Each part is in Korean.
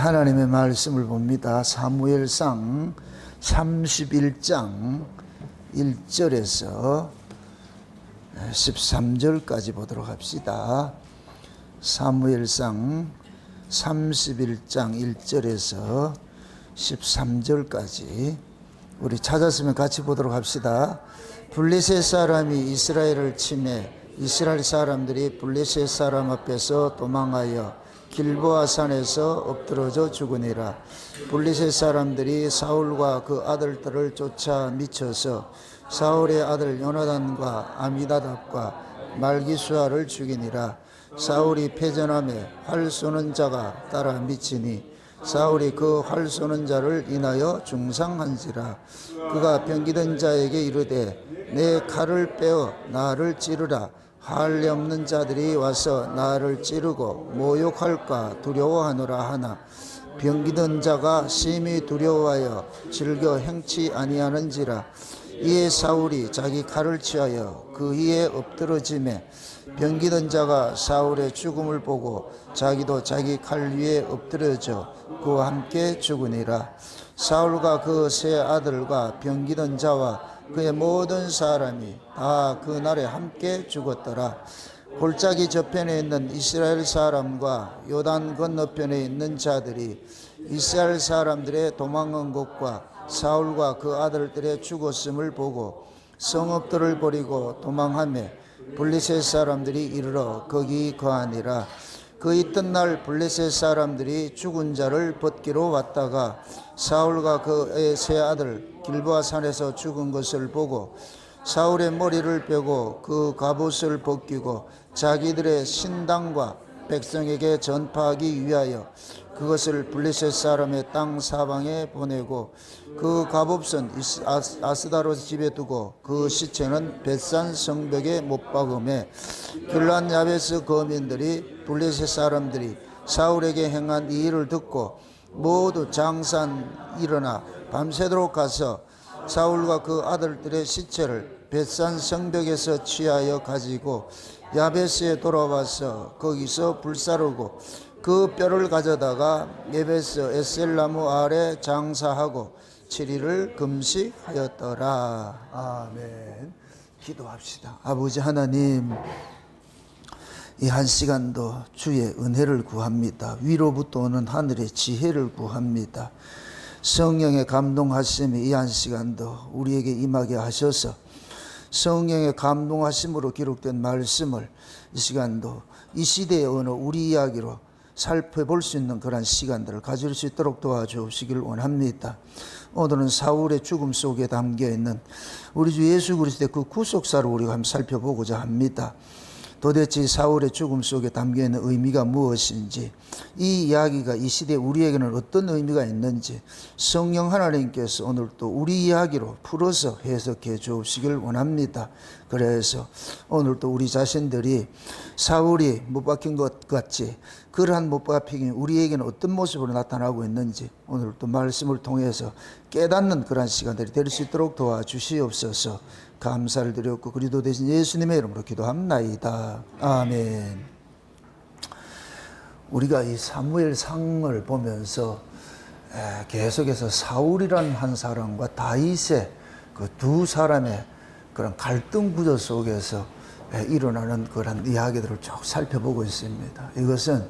하나님의 말씀을 봅니다. 사무엘상 31장 1절에서 13절까지 보도록 합시다. 사무엘상 31장 1절에서 13절까지 우리 찾았으면 같이 보도록 합시다. 블레셋 사람이 이스라엘을 치매 이스라엘 사람들이 블레셋 사람 앞에서 도망하여 길보아 산에서 엎드러져 죽으니라. 블레셋 사람들이 사울과 그 아들들을 쫓아 미쳐서 사울의 아들 요나단과 아미다답과 말기수아를 죽이니라. 사울이 패전함에 활 쏘는 자가 따라 미치니 사울이 그 활 쏘는 자를 인하여 중상한지라. 그가 병기던 자에게 이르되 내 칼을 빼어 나를 찌르라. 할례 없는 자들이 와서 나를 찌르고 모욕할까 두려워하노라 하나 병기던 자가 심히 두려워하여 즐겨 행치 아니하는지라. 이에 사울이 자기 칼을 취하여 그 위에 엎드러지매 병기던 자가 사울의 죽음을 보고 자기도 자기 칼 위에 엎드려져 그와 함께 죽으니라. 사울과 그 세 아들과 병기던 자와 그의 모든 사람이 다 그날에 함께 죽었더라. 골짜기 저편에 있는 이스라엘 사람과 요단 건너편에 있는 자들이 이스라엘 사람들의 도망한 곳과 사울과 그 아들들의 죽었음을 보고 성읍들을 버리고 도망하며 블레셋 사람들이 이르러 거기 거하니라. 그 이튿날 블레셋 사람들이 죽은 자를 벗기로 왔다가 사울과 그의 세 아들 길보아 산에서 죽은 것을 보고 사울의 머리를 빼고 그 갑옷을 벗기고 자기들의 신당과 백성에게 전파하기 위하여 그것을 블레셋 사람의 땅 사방에 보내고 그 갑옷은 아스다롯 집에 두고 그 시체는 벳산 성벽에 못 박음에 길란 야베스 거민들이 블레셋 사람들이 사울에게 행한 이 일을 듣고 모두 장산 일어나 밤새도록 가서 사울과 그 아들들의 시체를 벳산 성벽에서 취하여 가지고 야베스에 돌아와서 거기서 불사르고 그 뼈를 가져다가 예베스 에셀나무 아래 장사하고 7일을 금식하였더라. 아멘. 기도합시다. 아버지 하나님, 이 한 시간도 주의 은혜를 구합니다. 위로부터 오는 하늘의 지혜를 구합니다. 성령의 감동하심이 이 한 시간도 우리에게 임하게 하셔서 성령의 감동하심으로 기록된 말씀을 이 시간도 이 시대의 어느 우리 이야기로 살펴볼 수 있는 그런 시간들을 가질 수 있도록 도와주시길 원합니다. 오늘은 사울의 죽음 속에 담겨있는 우리 주 예수 그리스도의 그 구속사를 우리가 한번 살펴보고자 합니다. 도대체 사울의 죽음 속에 담겨있는 의미가 무엇인지, 이 이야기가 이 시대에 우리에게는 어떤 의미가 있는지 성령 하나님께서 오늘 또 우리 이야기로 풀어서 해석해 주시길 원합니다. 그래서 오늘 또 우리 자신들이 사울이 못 박힌 것 같이 그러한 못 박힘이 우리에게는 어떤 모습으로 나타나고 있는지 오늘 또 말씀을 통해서 깨닫는 그러한 시간들이 될 수 있도록 도와주시옵소서. 감사를 드렸고 그리스도 대신 예수님의 이름으로 기도합나이다. 아멘. 우리가 이 사무엘상을 보면서 계속해서 사울이라는 한 사람과 다윗의 그 두 사람의 그런 갈등 구조 속에서 일어나는 그런 이야기들을 쭉 살펴보고 있습니다. 이것은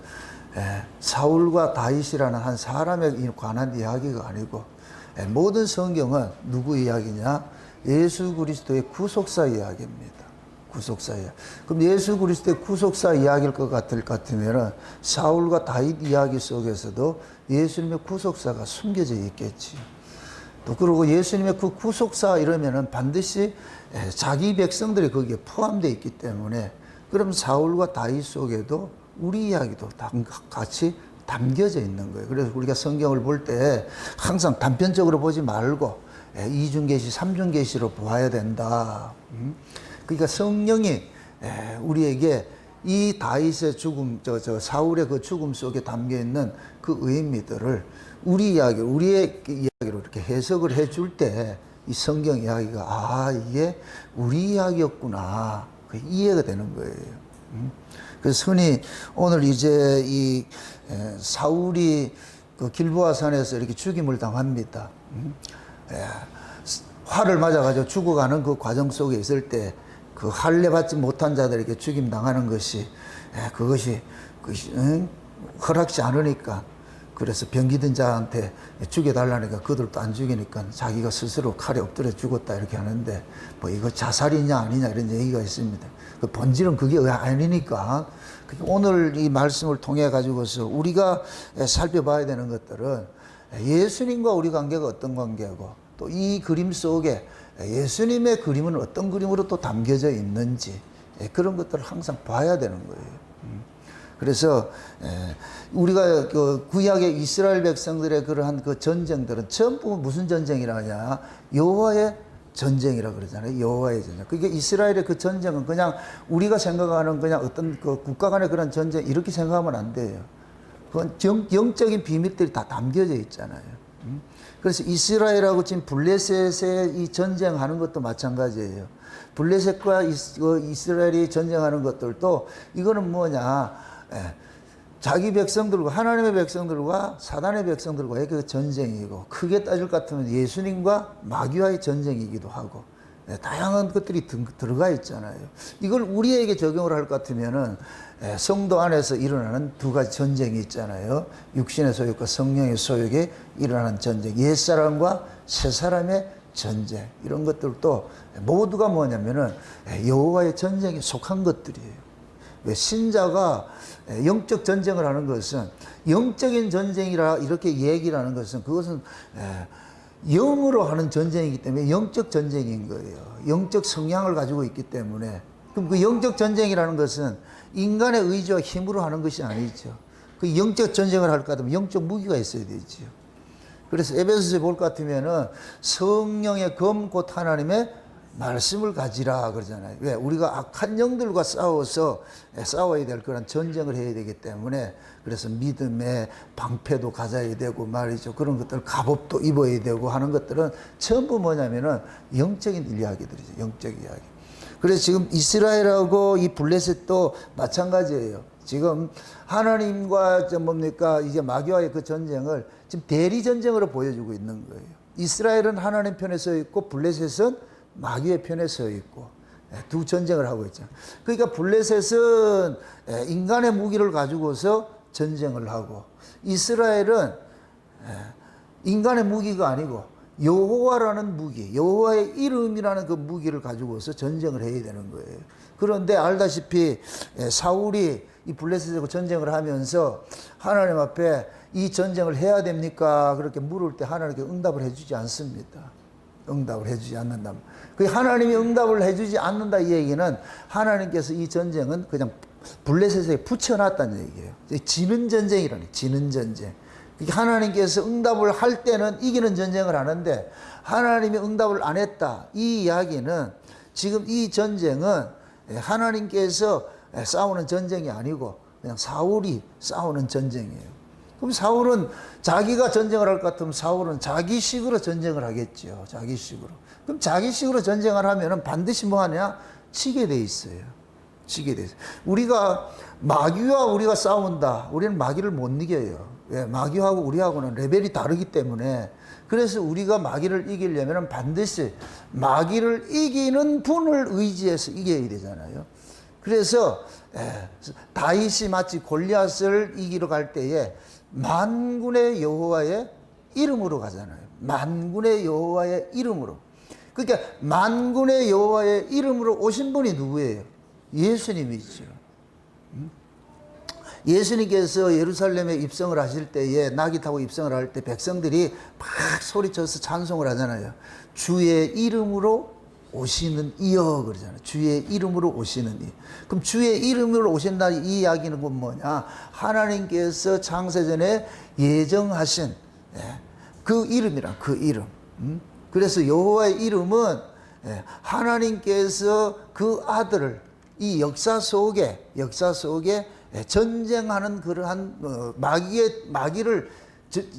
사울과 다윗이라는 한 사람에 관한 이야기가 아니고 모든 성경은 누구 이야기냐? 예수 그리스도의 구속사 이야기입니다. 구속사 이야기. 그럼 예수 그리스도의 구속사 이야기일 것 같으면 사울과 다윗 이야기 속에서도 예수님의 구속사가 숨겨져 있겠지. 또 그리고 예수님의 그 구속사 이러면은 반드시 자기 백성들이 거기에 포함되어 있기 때문에 그럼 사울과 다윗 속에도 우리 이야기도 같이 담겨져 있는 거예요. 그래서 우리가 성경을 볼 때 항상 단편적으로 보지 말고 이중계시, 삼중계시로 보아야 된다. 그러니까 성령이 우리에게 이 다윗의 죽음, 사울의 그 죽음 속에 담겨 있는 그 의미들을 우리 이야기, 우리의 이야기로 이렇게 해석을 해줄 때 이 성경 이야기가 이게 우리 이야기였구나. 이해가 되는 거예요. 그래서 흔히 오늘 이제 이 사울이 그 길보아 산에서 이렇게 죽임을 당합니다. 예, 활을 맞아가지고 죽어가는 그 과정 속에 있을 때 그 할례 받지 못한 자들에게 죽임 당하는 것이 그것이 허락지 않으니까 그래서 병기든 자한테 죽여달라니까 그들도 안 죽이니까 자기가 스스로 칼에 엎드려 죽었다 이렇게 하는데 뭐 이거 자살이냐 아니냐 이런 얘기가 있습니다. 그 본질은 그게 아니니까 오늘 이 말씀을 통해 가지고서 우리가 살펴봐야 되는 것들은 예수님과 우리 관계가 어떤 관계고 또 이 그림 속에 예수님의 그림은 어떤 그림으로 또 담겨져 있는지 그런 것들을 항상 봐야 되는 거예요. 그래서 우리가 그 구약의 이스라엘 백성들의 그러한 그 전쟁들은 전부 무슨 전쟁이라 하냐? 여호와의 전쟁이라 그러잖아요. 여호와의 전쟁. 그게 이스라엘의 그 전쟁은 그냥 우리가 생각하는 그냥 어떤 그 국가 간의 그런 전쟁 이렇게 생각하면 안 돼요. 그건 영적인 비밀들이 다 담겨져 있잖아요. 그래서 이스라엘하고 지금 블레셋의 이 전쟁하는 것도 마찬가지예요. 블레셋과 이스라엘이 전쟁하는 것들도 이거는 뭐냐? 자기 백성들과 하나님의 백성들과 사단의 백성들과의 그 전쟁이고 크게 따질 것 같으면 예수님과 마귀와의 전쟁이기도 하고 다양한 것들이 들어가 있잖아요. 이걸 우리에게 적용을 할 것 같으면은 성도 안에서 일어나는 두 가지 전쟁이 있잖아요. 육신의 소욕과 성령의 소욕에 일어나는 전쟁, 옛사람과 새사람의 전쟁, 이런 것들도 모두가 뭐냐면은 여호와의 전쟁에 속한 것들이에요. 왜 신자가 영적 전쟁을 하는 것은 영적인 전쟁이라 이렇게 얘기를 하는 것은 그것은 영으로 하는 전쟁이기 때문에 영적 전쟁인 거예요. 영적 성향을 가지고 있기 때문에. 그럼 그 영적 전쟁이라는 것은 인간의 의지와 힘으로 하는 것이 아니죠. 그 영적 전쟁을 할 것 같으면 영적 무기가 있어야 되죠. 그래서 에베소서에 볼 것 같으면은 성령의 검 곧 하나님의 말씀을 가지라 그러잖아요. 왜? 우리가 악한 영들과 싸워야 될 그런 전쟁을 해야 되기 때문에 그래서 믿음의 방패도 가져야 되고 말이죠. 그런 것들 갑옷도 입어야 되고 하는 것들은 전부 뭐냐면은 영적인 이야기들이죠. 영적 이야기. 그래서 지금 이스라엘하고 이 블레셋도 마찬가지예요. 지금 하나님과 뭡니까 이제 마귀와의 그 전쟁을 지금 대리 전쟁으로 보여주고 있는 거예요. 이스라엘은 하나님 편에 서 있고 블레셋은 마귀의 편에 서 있고 두 전쟁을 하고 있잖아요. 그러니까 블레셋은 인간의 무기를 가지고서 전쟁을 하고 이스라엘은 인간의 무기가 아니고 여호와라는 무기, 여호와의 이름이라는 그 무기를 가지고서 전쟁을 해야 되는 거예요. 그런데 알다시피 사울이 이 블레셋하고 전쟁을 하면서 하나님 앞에 이 전쟁을 해야 됩니까? 그렇게 물을 때 하나님께 응답을 해주지 않습니다. 응답을 해주지 않는다. 그 하나님이 응답을 해주지 않는다 이 얘기는 하나님께서 이 전쟁은 그냥 블레셋에 붙여놨다는 얘기예요. 지는 전쟁이라니, 지는 전쟁. 하나님께서 응답을 할 때는 이기는 전쟁을 하는데 하나님이 응답을 안 했다. 이 이야기는 지금 이 전쟁은 하나님께서 싸우는 전쟁이 아니고 그냥 사울이 싸우는 전쟁이에요. 그럼 사울은 자기가 전쟁을 할 것 같으면 사울은 자기식으로 전쟁을 하겠죠. 자기식으로. 그럼 자기식으로 전쟁을 하면은 반드시 뭐 하냐? 지게 돼 있어요. 지게 돼 있어요. 우리가 마귀와 우리가 싸운다. 우리는 마귀를 못 이겨요. 왜? 마귀하고 우리하고는 레벨이 다르기 때문에 그래서 우리가 마귀를 이기려면 반드시 마귀를 이기는 분을 의지해서 이겨야 되잖아요. 그래서 다윗이 마치 골리앗을 이기러 갈 때에 만군의 여호와의 이름으로 가잖아요. 만군의 여호와의 이름으로. 그러니까 만군의 여호와의 이름으로 오신 분이 누구예요? 예수님이죠. 예수님께서 예루살렘에 입성을 하실 때에 낙이 타고 입성을 할 때 백성들이 막 소리쳐서 찬송을 하잖아요. 주의 이름으로 오시는 이여 그러잖아요. 주의 이름으로 오시는 이. 그럼 주의 이름으로 오신다 이 이야기는 뭐냐? 하나님께서 창세전에 예정하신 그 이름이란 그 이름. 그래서 여호와의 이름은 하나님께서 그 아들을 이 역사 속에 전쟁하는 그러한 마귀를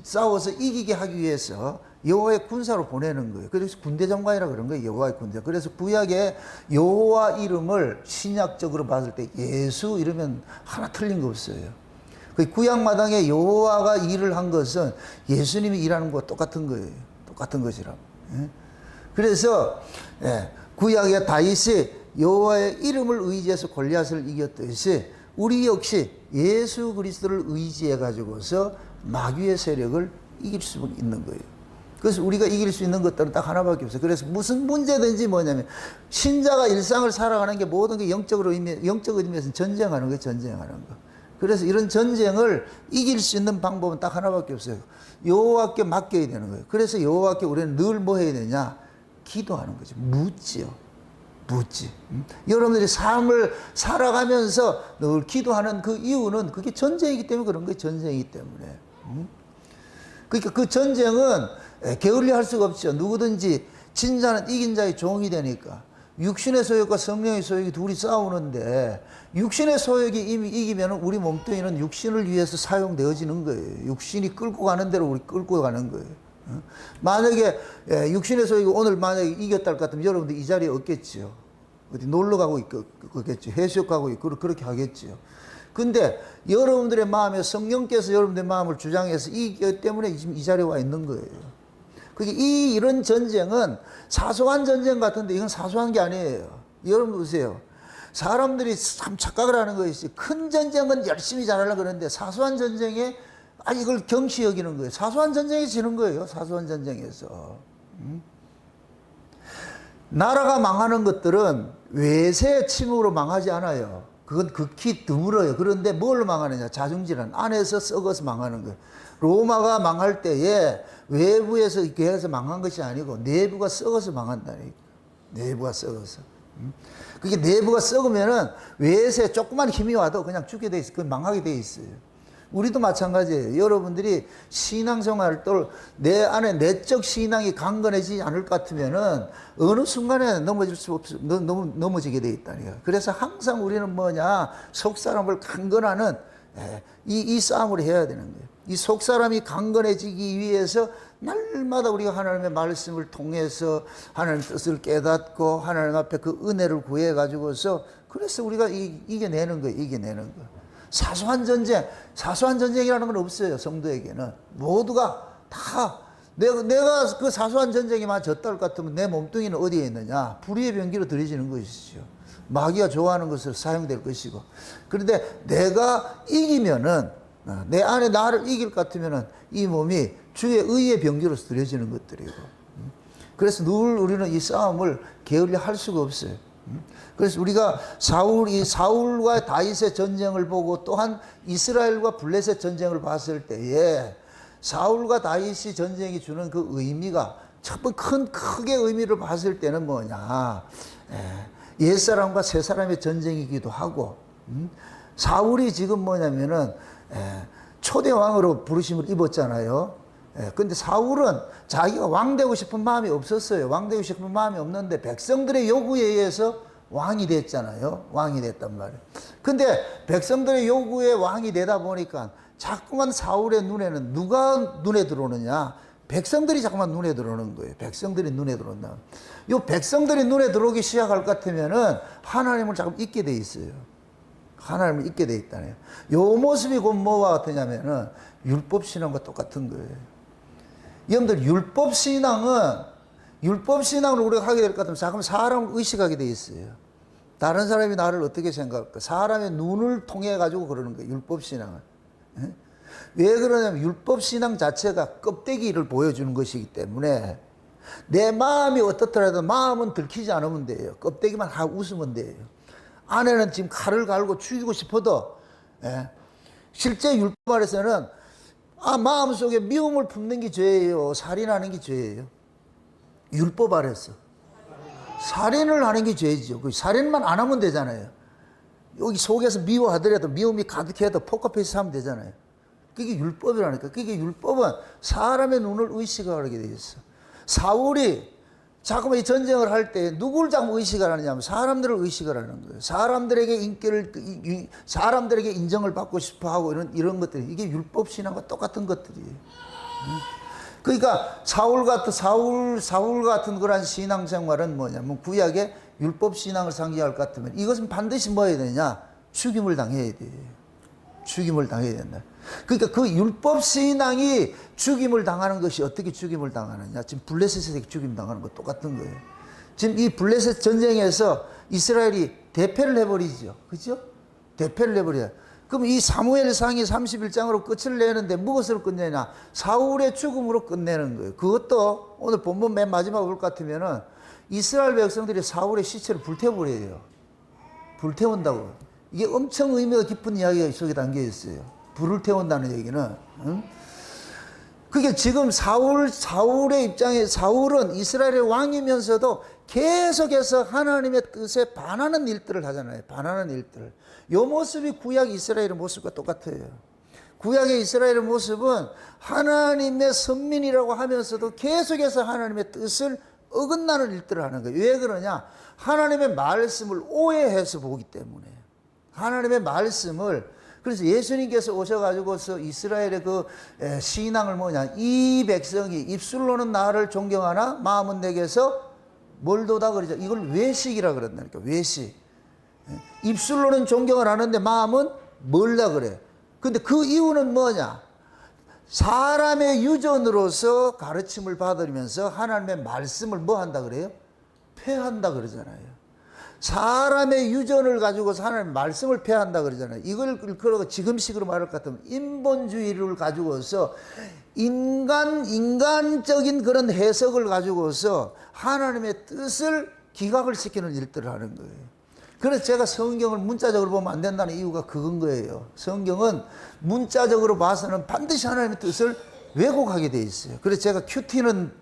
싸워서 이기게 하기 위해서 여호와의 군사로 보내는 거예요. 그래서 군대장관이라 그런 거예요. 여호와의 군대. 그래서 구약에 여호와 이름을 신약적으로 봤을 때 예수 이러면 하나 틀린 거 없어요. 그 구약 마당에 여호와가 일을 한 것은 예수님이 일하는 것과 똑같은 거예요. 똑같은 것이라. 그래서 구약의 다윗이 여호와의 이름을 의지해서 골리앗을 이겼듯이 우리 역시 예수 그리스도를 의지해 가지고서 마귀의 세력을 이길 수 있는 거예요. 그래서 우리가 이길 수 있는 것들은 딱 하나밖에 없어요. 그래서 무슨 문제든지 뭐냐면 신자가 일상을 살아가는 게 모든 게 영적 의미에서 전쟁하는 거예요. 전쟁하는 거. 그래서 이런 전쟁을 이길 수 있는 방법은 딱 하나밖에 없어요. 여호와께 맡겨야 되는 거예요. 그래서 여호와께 우리는 늘 뭐 해야 되냐? 기도하는 거죠. 묻지요. 묻지. 여러분들이 삶을 살아가면서 늘 기도하는 그 이유는 그게 전쟁이기 때문에 그런 거예요. 전쟁이기 때문에. 그러니까 그 전쟁은 게을리 할 수가 없죠. 누구든지 진 자는 이긴 자의 종이 되니까. 육신의 소욕과 성령의 소욕이 둘이 싸우는데 육신의 소욕이 이미 이기면 우리 몸뚱이는 육신을 위해서 사용되어지는 거예요. 육신이 끌고 가는 대로 우리 끌고 가는 거예요. 만약에 육신의 소욕이 오늘 만약에 이겼다 할 것 같으면 여러분들 이 자리에 없겠지요. 어디 놀러 가고 있겠죠. 해수욕 가고 있고 그렇게 하겠지요. 근데 여러분들의 마음에 성령께서 여러분들의 마음을 주장해서 이기 때문에 지금 이 자리에 와 있는 거예요. 그게 이런 전쟁은 사소한 전쟁 같은데 이건 사소한 게 아니에요. 여러분 보세요. 사람들이 참 착각을 하는 것이 큰 전쟁은 열심히 잘하려고 그러는데 사소한 전쟁에 이걸 경시 여기는 거예요. 사소한 전쟁에 지는 거예요. 사소한 전쟁에서. 나라가 망하는 것들은 외세 침으로 망하지 않아요. 그건 극히 드물어요. 그런데 뭘로 망하느냐? 자중질환. 안에서 썩어서 망하는 거예요. 로마가 망할 때에 외부에서 이렇게 해서 망한 것이 아니고 내부가 썩어서 망한다니까. 내부가 썩어서. 그게 내부가 썩으면은 외세 조그만 힘이 와도 그냥 죽게 돼 있어요. 그건 망하게 돼 있어요. 우리도 마찬가지예요. 여러분들이 신앙생활을 또 내 안에 내적 신앙이 강건해지지 않을 것 같으면은 어느 순간에 넘어질 수 없어. 넘어지게 돼 있다니까. 그래서 항상 우리는 뭐냐? 속사람을 강건하는 이 싸움을 해야 되는 거예요. 이 속사람이 강건해지기 위해서 날마다 우리가 하나님의 말씀을 통해서 하나님의 뜻을 깨닫고 하나님 앞에 그 은혜를 구해 가지고서 그래서 우리가 이겨내는 거예요. 이겨내는 거. 사소한 전쟁이라는 건 없어요. 성도에게는 모두가 다 내가 그 사소한 전쟁에만 졌다 할 것 같으면 내 몸뚱이는 어디에 있느냐? 불의의 병기로 들여지는 것이죠. 마귀가 좋아하는 것으로 사용될 것이고. 그런데 내가 이기면은 내 안에 나를 이길 것 같으면은 이 몸이 주의 의의 병기로서 들여지는 것들이고. 그래서 늘 우리는 이 싸움을 게을리 할 수가 없어요. 그래서 우리가 사울과 다윗의 전쟁을 보고 또한 이스라엘과 블레셋 전쟁을 봤을 때에 사울과 다윗이 전쟁이 주는 그 의미가 첫 번째 크게 의미를 봤을 때는 뭐냐? 옛사람과 새사람의 전쟁이기도 하고, 사울이 지금 뭐냐면은 초대왕으로 부르심을 입었잖아요. 근데 사울은 자기가 왕되고 싶은 마음이 없었어요. 왕되고 싶은 마음이 없는데 백성들의 요구에 의해서 왕이 됐잖아요. 왕이 됐단 말이에요. 근데 백성들의 요구에 왕이 되다 보니까 자꾸만 사울의 눈에는 누가 눈에 들어오느냐? 백성들이 자꾸만 눈에 들어오는 거예요. 백성들이 눈에 들어온다. 요 백성들이 눈에 들어오기 시작할 것 같으면은 하나님을 자꾸 잊게 돼 있어요. 하나님을 잊게 돼 있다네요. 요 모습이 곧 뭐와 같으냐면은 율법신앙과 똑같은 거예요. 여러분들 율법신앙을 우리가 하게 될 것 같으면 자꾸만 사람을 의식하게 돼 있어요. 다른 사람이 나를 어떻게 생각할까? 사람의 눈을 통해 가지고 그러는 거예요. 율법신앙을. 왜 그러냐면 율법신앙 자체가 껍데기를 보여주는 것이기 때문에 내 마음이 어떻더라도 마음은 들키지 않으면 돼요. 껍데기만 하고 웃으면 돼요. 안에는 지금 칼을 갈고 죽이고 싶어도 실제 율법 아래서는 마음속에 미움을 품는 게 죄예요. 살인하는 게 죄예요. 율법 아래서 살인을 하는 게 죄죠. 그 살인만 안 하면 되잖아요. 여기 속에서 미워하더라도 미움이 가득해도 포커페이스 하면 되잖아요. 그게 율법이라니까. 그게 율법은 사람의 눈을 의식하게 돼 있어. 사울이 자꾸만 이 전쟁을 할 때 누구를 자꾸 의식을 하느냐면 사람들을 의식을 하는 거예요. 사람들에게 인정을 받고 싶어 하고 이런 것들이 이게 율법 신앙과 똑같은 것들이에요. 그러니까 사울 같은 그런 신앙생활은 뭐냐면 구약의 율법 신앙을 상징할 것 같으면 이것은 반드시 뭐 해야 되냐? 죽임을 당해야 돼요. 죽임을 당해야 된다. 그러니까 그 율법 신앙이 죽임을 당하는 것이 어떻게 죽임을 당하느냐. 지금 블레셋에게 죽임 당하는 거 똑같은 거예요. 지금 이 블레셋 전쟁에서 이스라엘이 대패를 해버리죠. 그죠? 대패를 해버려요. 그럼 이 사무엘상이 31장으로 끝을 내는데 무엇으로 끝내냐? 사울의 죽음으로 끝내는 거예요. 그것도 오늘 본문 맨 마지막 올 것 같으면은 이스라엘 백성들이 사울의 시체를 불태워버려요. 불태운다고. 이게 엄청 의미가 깊은 이야기가 속에 담겨 있어요. 불을 태운다는 얘기는. 응? 그게 지금 사울의 입장에 사울은 이스라엘의 왕이면서도 계속해서 하나님의 뜻에 반하는 일들을 하잖아요. 반하는 일들을. 이 모습이 구약 이스라엘의 모습과 똑같아요. 구약의 이스라엘의 모습은 하나님의 선민이라고 하면서도 계속해서 하나님의 뜻을 어긋나는 일들을 하는 거예요. 왜 그러냐? 하나님의 말씀을 오해해서 보기 때문에. 하나님의 말씀을. 그래서 예수님께서 오셔가지고서 이스라엘의 그 신앙을 뭐냐? 이 백성이 입술로는 나를 존경하나 마음은 내게서 멀도다 그러죠. 이걸 외식이라 그런다니까. 외식. 입술로는 존경을 하는데 마음은 멀다 그래. 근데 그 이유는 뭐냐? 사람의 유전으로서 가르침을 받으면서 하나님의 말씀을 뭐 한다 그래요? 폐한다 그러잖아요. 사람의 유전을 가지고서 하나님의 말씀을 폐한다 그러잖아요. 이걸 지금식으로 말할 것 같으면 인본주의를 가지고서 인간적인 그런 해석을 가지고서 하나님의 뜻을 기각을 시키는 일들을 하는 거예요. 그래서 제가 성경을 문자적으로 보면 안 된다는 이유가 그건 거예요. 성경은 문자적으로 봐서는 반드시 하나님의 뜻을 왜곡하게 돼 있어요. 그래서 제가 큐티는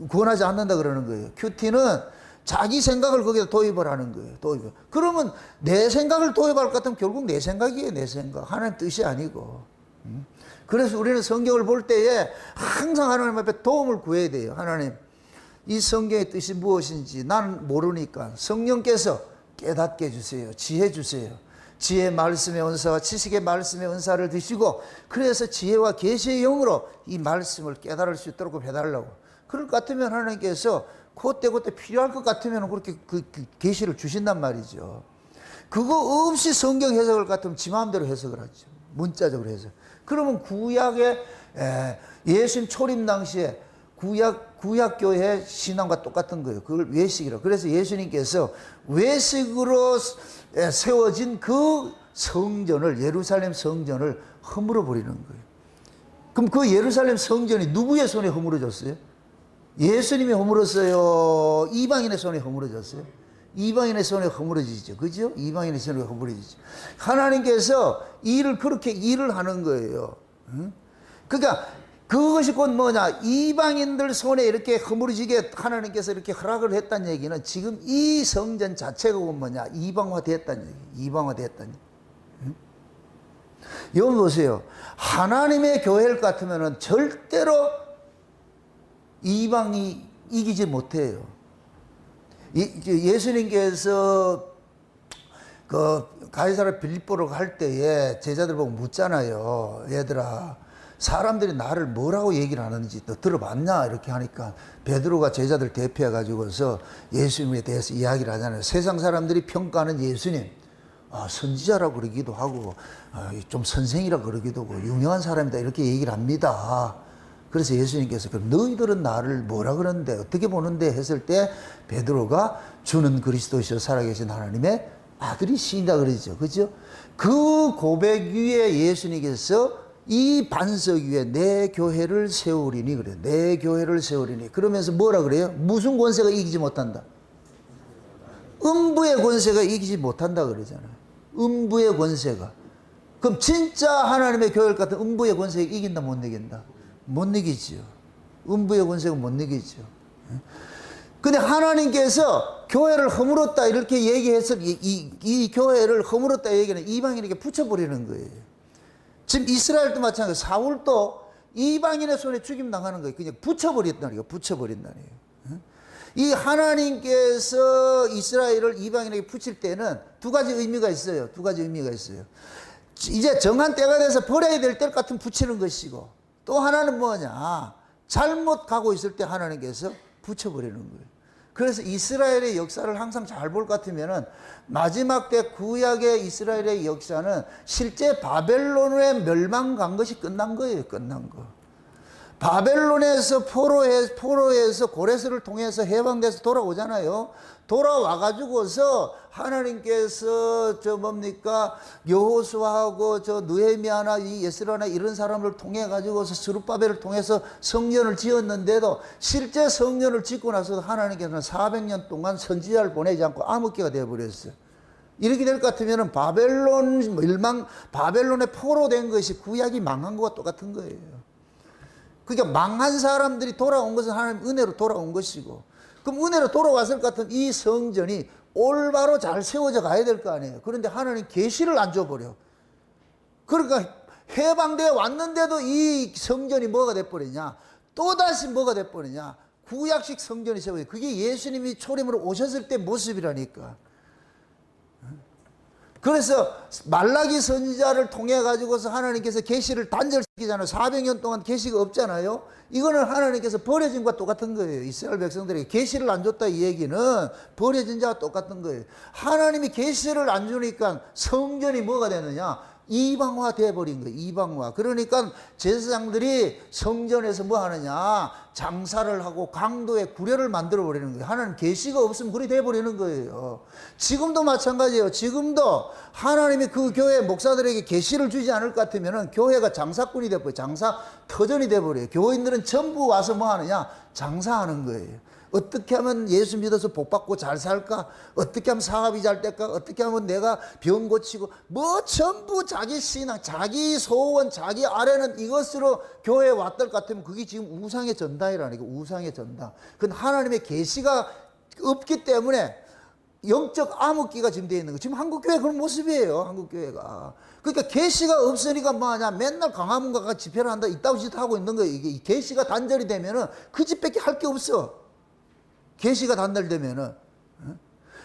구원하지 않는다 그러는 거예요. 큐티는 자기 생각을 거기다 도입을 하는 거예요. 도입을. 그러면 내 생각을 도입할 것 같으면 결국 내 생각이에요. 내 생각. 하나님 뜻이 아니고. 그래서 우리는 성경을 볼 때에 항상 하나님 앞에 도움을 구해야 돼요. 하나님, 이 성경의 뜻이 무엇인지 나는 모르니까 성령께서 깨닫게 해주세요. 지혜 주세요. 지혜의 말씀의 은사와 지식의 말씀의 은사를 드시고 그래서 지혜와 계시의 영으로 이 말씀을 깨달을 수 있도록 해달라고. 그럴 것 같으면 하나님께서 그때 필요할 것 같으면 그렇게 그 계시를 주신단 말이죠. 그거 없이 성경 해석을 같으면 지 마음대로 해석을 하죠. 문자적으로 해석. 그러면 구약의 예수님 초림 당시에 구약교회 신앙과 똑같은 거예요. 그걸 외식이라고. 그래서 예수님께서 외식으로 세워진 그 성전을, 예루살렘 성전을 허물어 버리는 거예요. 그럼 그 예루살렘 성전이 누구의 손에 허물어졌어요? 예수님이 허물었어요? 이방인의 손에 허물어졌어요? 이방인의 손에 허물어지죠. 그죠? 이방인의 손에 허물어지죠. 하나님께서 그렇게 일을 하는 거예요. 응? 그러니까 그것이 곧 뭐냐? 이방인들 손에 이렇게 허물어지게 하나님께서 이렇게 허락을 했다는 얘기는 지금 이 성전 자체가 뭐냐? 이방화됐다는 얘기. 이방화됐다는 얘기. 응? 여기 보세요. 하나님의 교회를 같으면 절대로 이방이 이기지 못해요. 예수님께서 그 가이사랴 빌립보로 갈 때에 제자들 보고 묻잖아요. 얘들아, 사람들이 나를 뭐라고 얘기를 하는지 너 들어봤냐? 이렇게 하니까 베드로가 제자들 대표해 가지고서 예수님에 대해서 이야기를 하잖아요. 세상 사람들이 평가하는 예수님, 선지자라고 그러기도 하고 좀 선생이라고 그러기도 하고 유명한 사람이다 이렇게 얘기를 합니다. 그래서 예수님께서 그럼 너희들은 나를 뭐라 그러는데 어떻게 보는데 했을 때 베드로가 주는 그리스도시요 살아계신 하나님의 아들이시다 그러죠. 그죠? 그 고백 위에 예수님께서 이 반석 위에 내 교회를 세우리니 그래요. 내 교회를 세우리니. 그러면서 뭐라 그래요? 무슨 권세가 이기지 못한다? 음부의 권세가 이기지 못한다 그러잖아요. 음부의 권세가. 그럼 진짜 하나님의 교회를 같은 음부의 권세가 이긴다 못 이긴다? 못 이기죠. 음부의 권세가 못 이기죠. 근데 하나님께서 교회를 허물었다 이렇게 얘기해서 이 교회를 허물었다 얘기는 이방인에게 붙여버리는 거예요. 지금 이스라엘도 마찬가지예요. 사울도 이방인의 손에 죽임 당하는 거예요. 그냥 붙여버린다는 거예요. 붙여버린다는 거예요. 이 하나님께서 이스라엘을 이방인에게 붙일 때는 두 가지 의미가 있어요. 두 가지 의미가 있어요. 이제 정한 때가 돼서 버려야 될 때 같은 붙이는 것이고 또 하나는 뭐냐? 잘못 가고 있을 때 하나님께서 붙여버리는 거예요. 그래서 이스라엘의 역사를 항상 잘 볼 것 같으면은 마지막 때 구약의 이스라엘의 역사는 실제 바벨론의 멸망 간 것이 끝난 거예요. 끝난 거. 바벨론에서 포로에서 고레스를 통해서 해방돼서 돌아오잖아요. 돌아와 가지고서 하나님께서 여호수아하고 느헤미야나 이 에스라나 이런 사람을 통해 가지고서 스룹바벨을 통해서 성전을 지었는데도 실제 성전을 짓고 나서도 하나님께서는 400년 동안 선지자를 보내지 않고 암흑기가 되어 버렸어요. 이렇게 될 것 같으면 바벨론의 포로된 것이 구약이 망한 것과 똑같은 거예요. 그러니까 망한 사람들이 돌아온 것은 하나님 은혜로 돌아온 것이고, 그럼 은혜로 돌아왔을 것 같은 이 성전이 올바로 잘 세워져 가야 될 거 아니에요. 그런데 하나님 계시를 안 줘버려. 그러니까 해방되어 왔는데도 이 성전이 뭐가 돼버리냐, 또다시 뭐가 돼버리냐, 구약식 성전이 세워져. 그게 예수님이 초림으로 오셨을 때 모습이라니까. 그래서 말라기 선지자를 통해 가지고서 하나님께서 계시를 단절시키잖아요. 400년 동안 계시가 없잖아요. 이거는 하나님께서 버려진 것과 똑같은 거예요. 이스라엘 백성들에게 계시를 안 줬다 이 얘기는 버려진 자와 똑같은 거예요. 하나님이 계시를 안 주니까 성전이 뭐가 되느냐, 이방화 되어버린 거예요. 이방화. 그러니까 제사장들이 성전에서 뭐 하느냐, 장사를 하고 강도의 구례를 만들어 버리는 거예요. 하나님 계시가 없으면 그리 되어버리는 거예요. 지금도 마찬가지예요. 지금도 하나님이 그 교회 목사들에게 계시를 주지 않을 것 같으면 교회가 장사꾼이 되어버려요. 장사 터전이 되어버려요. 교인들은 전부 와서 뭐 하느냐, 장사하는 거예요. 어떻게 하면 예수 믿어서 복 받고 잘 살까? 어떻게 하면 사업이 잘 될까? 어떻게 하면 내가 병 고치고, 뭐 전부 자기 신앙, 자기 소원, 자기 아래는 이것으로 교회에 왔을 것 같으면 그게 지금 우상의 전당이라니까. 우상의 전당. 그건 하나님의 계시가 없기 때문에 영적 암흑기가 지금 되어 있는 거예요. 지금 한국교회 그런 모습이에요. 한국교회가. 그러니까 계시가 없으니까 뭐하냐, 맨날 광화문과 같이 집회를 한다, 이따위 짓 하고 있는 거예요. 이게 계시가 단절이 되면은 그 집밖에 할 게 없어. 계시가 단절되면은.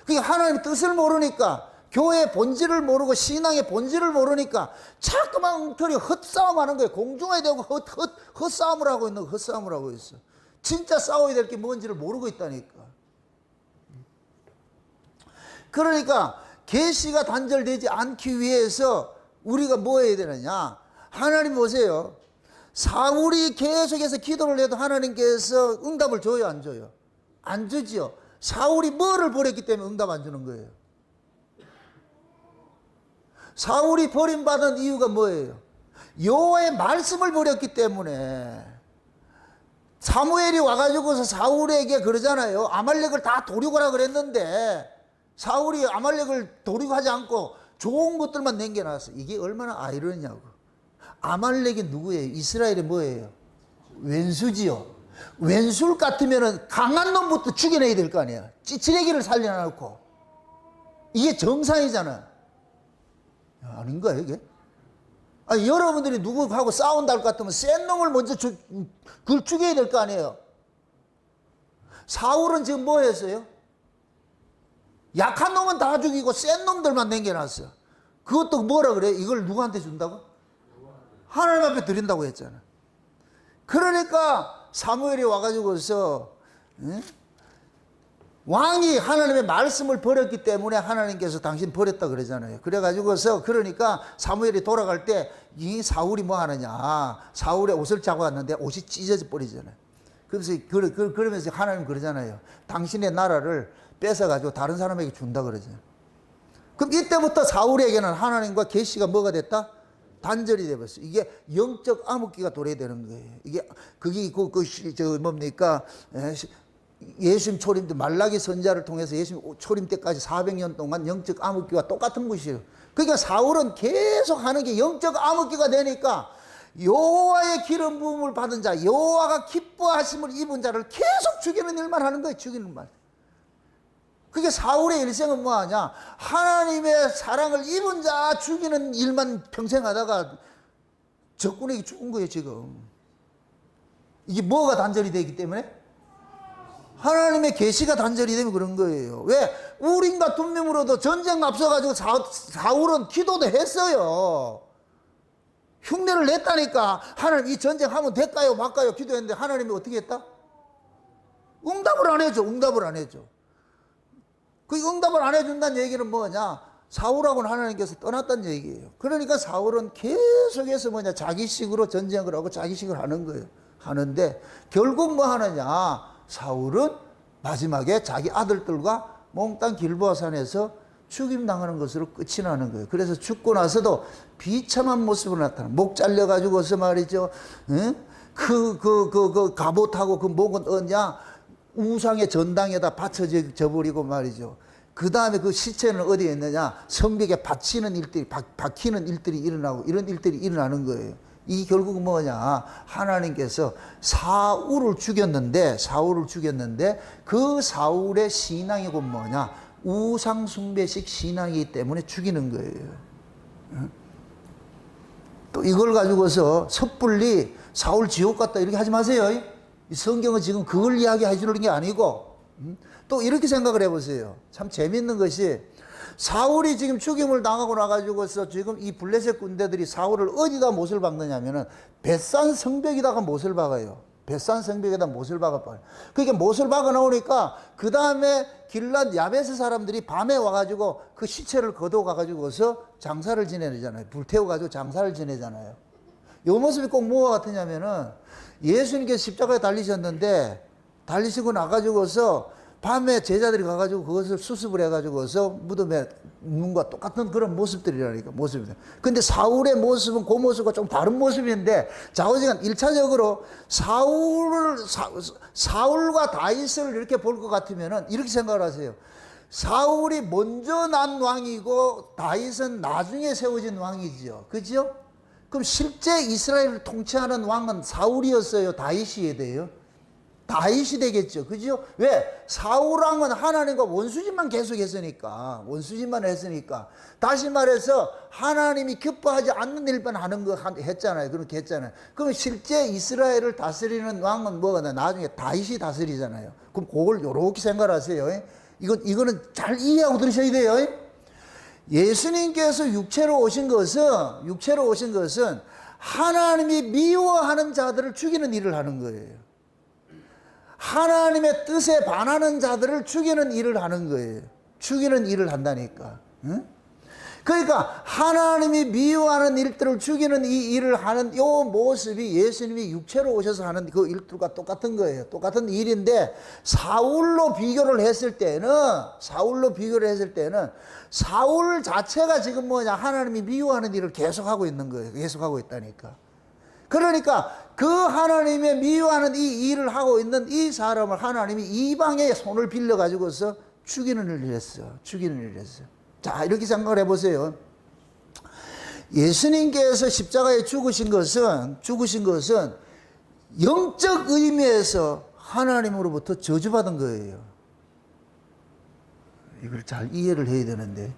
그러니까 하나님의 뜻을 모르니까, 교회의 본질을 모르고 신앙의 본질을 모르니까 자꾸만 엉터리 헛싸움하는 거예요. 공중에 대고 헛싸움을 하고 있는 거, 헛싸움을 하고 있어. 진짜 싸워야 될 게 뭔지를 모르고 있다니까. 그러니까 계시가 단절되지 않기 위해서 우리가 뭐 해야 되느냐, 하나님 보세요. 사울이 계속해서 기도를 해도 하나님께서 응답을 줘요, 안 줘요? 안 주지요. 사울이 뭐를 버렸기 때문에 응답 안 주는 거예요. 사울이 버림받은 이유가 뭐예요? 여호와의 말씀을 버렸기 때문에. 사무엘이 와가지고서 사울에게 그러잖아요. 아말렉을 다 도륙하라 그랬는데 사울이 아말렉을 도륙하지 않고 좋은 것들만 남겨놨어. 이게 얼마나 아이러니냐고. 아말렉이 누구예요? 이스라엘이 뭐예요? 왼수지요. 왼술 같으면 강한 놈부터 죽여내야 될 거 아니야. 찌찌레기를 살려놓고. 이게 정상이잖아. 아닌가 이게? 아니, 여러분들이 누구하고 싸운다 할 것 같으면 센 놈을 먼저 그걸 죽여야 될 거 아니에요. 사울은 지금 뭐 했어요? 약한 놈은 다 죽이고 센 놈들만 남겨놨어. 그것도 뭐라 그래? 이걸 누구한테 준다고? 하나님 앞에 드린다고 했잖아. 그러니까 사무엘이 와가지고서 왕이 하나님의 말씀을 버렸기 때문에 하나님께서 당신 버렸다 그러잖아요. 그래가지고서 그러니까 사무엘이 돌아갈 때 이 사울이 뭐 하느냐, 사울의 옷을 짜고 왔는데 옷이 찢어져 버리잖아요. 그래서 그러면서 하나님 그러잖아요. 당신의 나라를 뺏어가지고 다른 사람에게 준다 그러잖아요. 그럼 이때부터 사울에게는 하나님과 계시가 뭐가 됐다? 단절이 되었어요. 이게 영적 암흑기가 도래되는 거예요. 이게 그게 뭡니까? 예수님 초림 때 말라기 선지자를 통해서 예수님 초림 때까지 400년 동안 영적 암흑기와 똑같은 것이에요. 그러니까 사울은 계속 하는 게 영적 암흑기가 되니까 여호와의 기름 부음을 받은 자, 여호와가 기뻐하심을 입은 자를 계속 죽이는 일만 하는 거예요. 죽이는 말. 그게 사울의 일생은 뭐하냐? 하나님의 사랑을 입은 자 죽이는 일만 평생 하다가 적군에게 죽은 거예요, 지금. 이게 뭐가 단절이 되기 때문에? 하나님의 계시가 단절이 되면 그런 거예요. 왜? 우린과 둠밈으로도 전쟁 앞서가지고 사울은 기도도 했어요. 흉내를 냈다니까. 하나님 이 전쟁 하면 될까요? 말까요? 기도했는데 하나님이 어떻게 했다? 응답을 안 해줘. 응답을 안 해줘. 그 응답을 안 해준다는 얘기는 뭐냐? 사울하고는 하나님께서 떠났다는 얘기예요. 그러니까 사울은 계속해서 뭐냐? 자기식으로 전쟁을 하고 자기식을 하는 거예요. 하는데 결국 뭐 하느냐? 사울은 마지막에 자기 아들들과 몽땅 길보아 산에서 죽임당하는 것으로 끝이 나는 거예요. 그래서 죽고 나서도 비참한 모습으로 나타나. 목 잘려가지고서 말이죠. 응? 그 갑옷하고 그 목은 어냐? 우상의 전당에다 받쳐져 버리고 말이죠. 그 다음에 그 시체는 어디에 있느냐? 성벽에 받치는 일들이, 박히는 일들이 일어나고 이런 일들이 일어나는 거예요. 이 결국은 뭐냐? 하나님께서 사울을 죽였는데 그 사울의 신앙이 곧 뭐냐? 우상 숭배식 신앙이기 때문에 죽이는 거예요. 또 이걸 가지고서 섣불리 사울 지옥 갔다 이렇게 하지 마세요. 이 성경은 지금 그걸 이야기해 주는 게 아니고 또 이렇게 생각을 해보세요. 참 재밌는 것이 사울이 지금 죽임을 당하고 나가지고서 지금 이 블레셋 군대들이 사울을 어디다 못을 박느냐면은 벳산 성벽에다가 못을 박아요. 벳산 성벽에다 못을 박아봐요. 그러니까 못을 박아 놓으니까 그 다음에 길랏 야베스 사람들이 밤에 와가지고 그 시체를 걷어가가지고서 장사를 지내잖아요. 불태워가지고 장사를 지내잖아요. 이 모습이 꼭 뭐와 같으냐면은 예수님께서 십자가에 달리셨는데 달리시고 나가지고서 밤에 제자들이 가가지고 그것을 수습을 해가지고서 무덤에 묻는 것과 똑같은 그런 모습들이라니까, 모습이다. 근데 사울의 모습은 그 모습과 좀 다른 모습인데, 좌우지간 1차적으로 사울과 다윗을 이렇게 볼 것 같으면은 이렇게 생각을 하세요. 사울이 먼저 난 왕이고 다윗은 나중에 세워진 왕이지요. 그죠? 그럼 실제 이스라엘을 통치하는 왕은 사울이었어요? 다윗이 돼요? 다윗이 되겠죠. 그죠? 왜? 사울왕은 하나님과 원수짓만 계속 했으니까. 원수짓만 했으니까. 다시 말해서 하나님이 기뻐하지 않는 일만 하는 거 했잖아요. 그렇게 했잖아요. 그럼 실제 이스라엘을 다스리는 왕은 뭐가 나중에 다윗이 다스리잖아요. 그럼 그걸 요렇게 생각하세요. 이거는 잘 이해하고 들으셔야 돼요. 예수님께서 육체로 오신 것은 하나님이 미워하는 자들을 죽이는 일을 하는 거예요. 하나님의 뜻에 반하는 자들을 죽이는 일을 하는 거예요. 죽이는 일을 한다니까. 응? 그러니까 하나님이 미워하는 일들을 죽이는 이 일을 하는 이 모습이 예수님이 육체로 오셔서 하는 그 일들과 똑같은 거예요. 똑같은 일인데 사울로 비교를 했을 때는 사울 자체가 지금 뭐냐? 하나님이 미워하는 일을 계속하고 있는 거예요. 계속하고 있다니까. 그러니까 그 하나님의 미워하는 이 일을 하고 있는 이 사람을 하나님이 이방의 손을 빌려가지고서 죽이는 일을 했어요. 자, 이렇게 생각을 해보세요. 예수님께서 십자가에 죽으신 것은 영적 의미에서 하나님으로부터 저주받은 거예요. 이걸 잘 이해를 해야 되는데.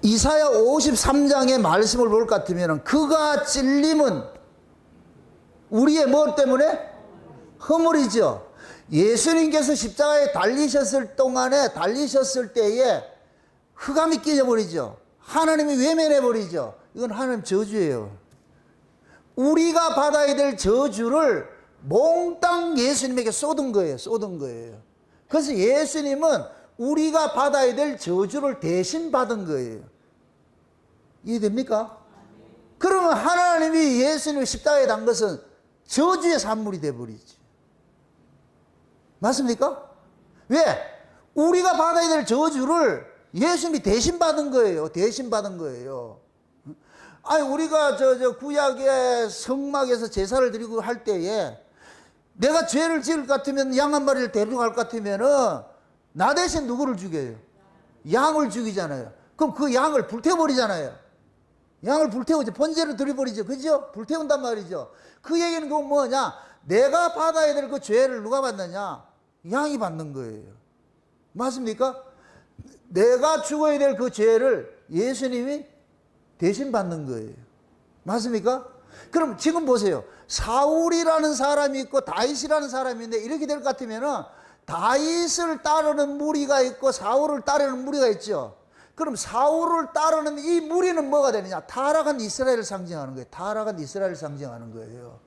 이사야 53장의 말씀을 볼 것 같으면 그가 찔림은 우리의 뭐 때문에? 허물이죠. 예수님께서 십자가에 달리셨을 때에 흑암이 끼져버리죠. 하나님이 외면해버리죠. 이건 하나님 저주예요. 우리가 받아야 될 저주를 몽땅 예수님에게 쏟은 거예요. 그래서 예수님은 우리가 받아야 될 저주를 대신 받은 거예요. 이해됩니까? 그러면 하나님이 예수님을 십자가에 단 것은 저주의 산물이 되어버리지. 맞습니까? 왜? 우리가 받아야 될 저주를 예수님이 대신 받은 거예요. 아니, 우리가 구약의 성막에서 제사를 드리고 할 때에 내가 죄를 지을 것 같으면 양 한 마리를 데리고 갈 것 같으면은 나 대신 누구를 죽여요? 양을 죽이잖아요. 그럼 그 양을 불태워버리잖아요. 양을 불태우죠. 번제를 드려버리죠. 그죠? 불태운단 말이죠. 그 얘기는 그건 뭐냐? 내가 받아야 될 그 죄를 누가 받느냐? 양이 받는 거예요. 맞습니까? 내가 죽어야 될 그 죄를 예수님이 대신 받는 거예요. 맞습니까? 그럼 지금 보세요. 사울이라는 사람이 있고 다윗이라는 사람이 있는데 이렇게 될 것 같으면은 다윗을 따르는 무리가 있고 사울을 따르는 무리가 있죠. 그럼 사울을 따르는 이 무리는 뭐가 되느냐? 타락한 이스라엘을 상징하는 거예요.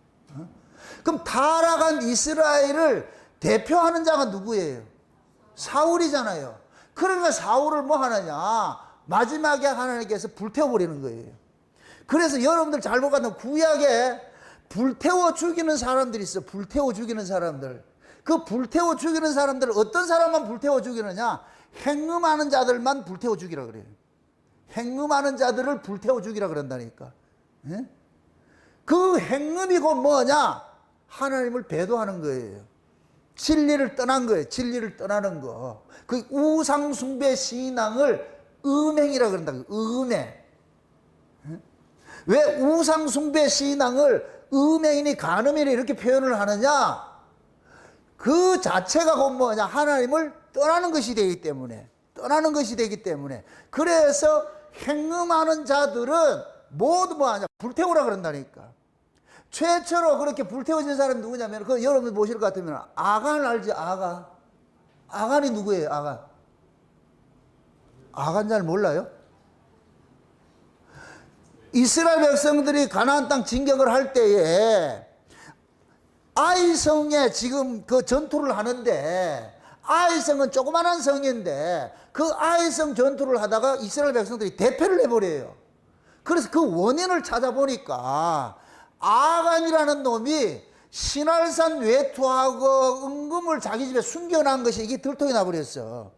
그럼 타락한 이스라엘을 대표하는 자가 누구예요? 사울이잖아요. 그러면 사울을 뭐 하느냐? 마지막에 하나님께서 불태워버리는 거예요. 그래서 여러분들 잘못 가면 구약에 불태워 죽이는 사람들이 있어. 불태워 죽이는 사람들. 그 불태워 죽이는 사람들을 어떤 사람만 불태워 죽이느냐? 행음하는 자들만 불태워 죽이라 그래요. 행음하는 자들을 불태워 죽이라 그런다니까. 예? 그 행음이 곧 뭐냐? 하나님을 배도하는 거예요. 진리를 떠난 거예요. 진리를 떠나는 거. 그 우상숭배 신앙을 음행이라 그런다. 음행. 왜 우상숭배 신앙을 음행이니 간음이니 이렇게 표현을 하느냐? 그 자체가 곧 뭐냐? 하나님을 떠나는 것이 되기 때문에. 떠나는 것이 되기 때문에. 그래서 행음하는 자들은 모두 뭐하냐? 불태우라 그런다니까. 최초로 그렇게 불태워진 사람이 누구냐면, 그 여러분 보실 것 같으면 아간 알지? 아간. 아간이 누구예요? 아간. 아간 잘 몰라요? 이스라엘 백성들이 가나안 땅 진격을 할 때에 아이성에 지금 그 전투를 하는데, 아이성은 조그만한 성인데 그 아이성 전투를 하다가 이스라엘 백성들이 대패를 해버려요. 그래서 그 원인을 찾아보니까 아간이라는 놈이 신할산 외투하고 은금을 자기 집에 숨겨놓은 것이 이게 들통이 나버렸어.